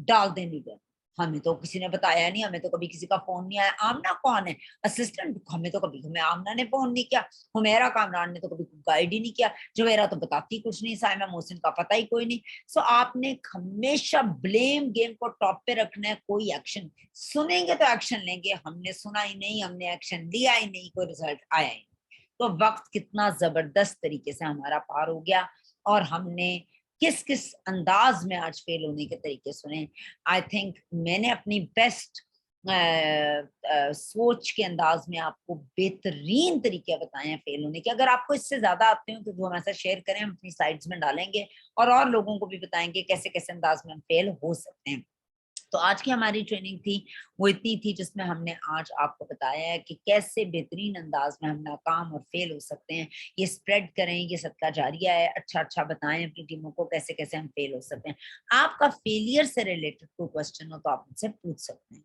ڈال دیں لیڈر. ہمیں تو کسی نے بتایا نہیں, ہمیں تو کبھی کسی کا فون نہیں آیا. آمنہ کون ہے, اسسٹنٹ, ہمیں تو کبھی ہمیں آمنہ نے فون نہیں کیا. حمیرہ کامران نے تو کبھی گائیڈ ہی نہیں کیا. جویرا تو بتاتی کچھ نہیں, سائمہ محسن کا پتہ ہی کوئی نہیں. سو آپ نے ہمیشہ بلیم گیم کو ٹاپ پہ رکھنا ہے. کوئی ایکشن سنیں گے تو ایکشن لیں گے, ہم نے سنا ہی نہیں, ہم نے ایکشن لیا ہی نہیں, کوئی ریزلٹ آیا ہی نہیں. تو وقت کتنا زبردست طریقے سے ہمارا پار ہو گیا, اور ہم نے کس کس انداز میں آج فیل ہونے کے طریقے سنے. آئی تھنک میں نے اپنی بیسٹ سوچ کے انداز میں آپ کو بہترین طریقے بتائے ہیں فیل ہونے کے. اگر آپ کو اس سے زیادہ آتے ہوں تو وہ ہمارے ساتھ شیئر کریں, ہم اپنی سائٹس میں ڈالیں گے اور لوگوں کو بھی بتائیں گے کیسے کیسے انداز میں ہم فیل ہو سکتے ہیں. تو آج کی ہماری ٹریننگ تھی وہ اتنی تھی, جس میں ہم نے آج آپ کو بتایا ہے کہ کیسے بہترین انداز میں ہم ناکام اور فیل ہو سکتے ہیں. یہ اسپریڈ کریں, یہ صدقہ جاریہ ہے. اچھا بتائیں اپنی ٹیموں کو کیسے کیسے ہم فیل ہو سکتے ہیں. آپ کا فیلئر سے ریلیٹڈ کوئی کوشچن ہو تو آپ مجھ سے پوچھ سکتے ہیں.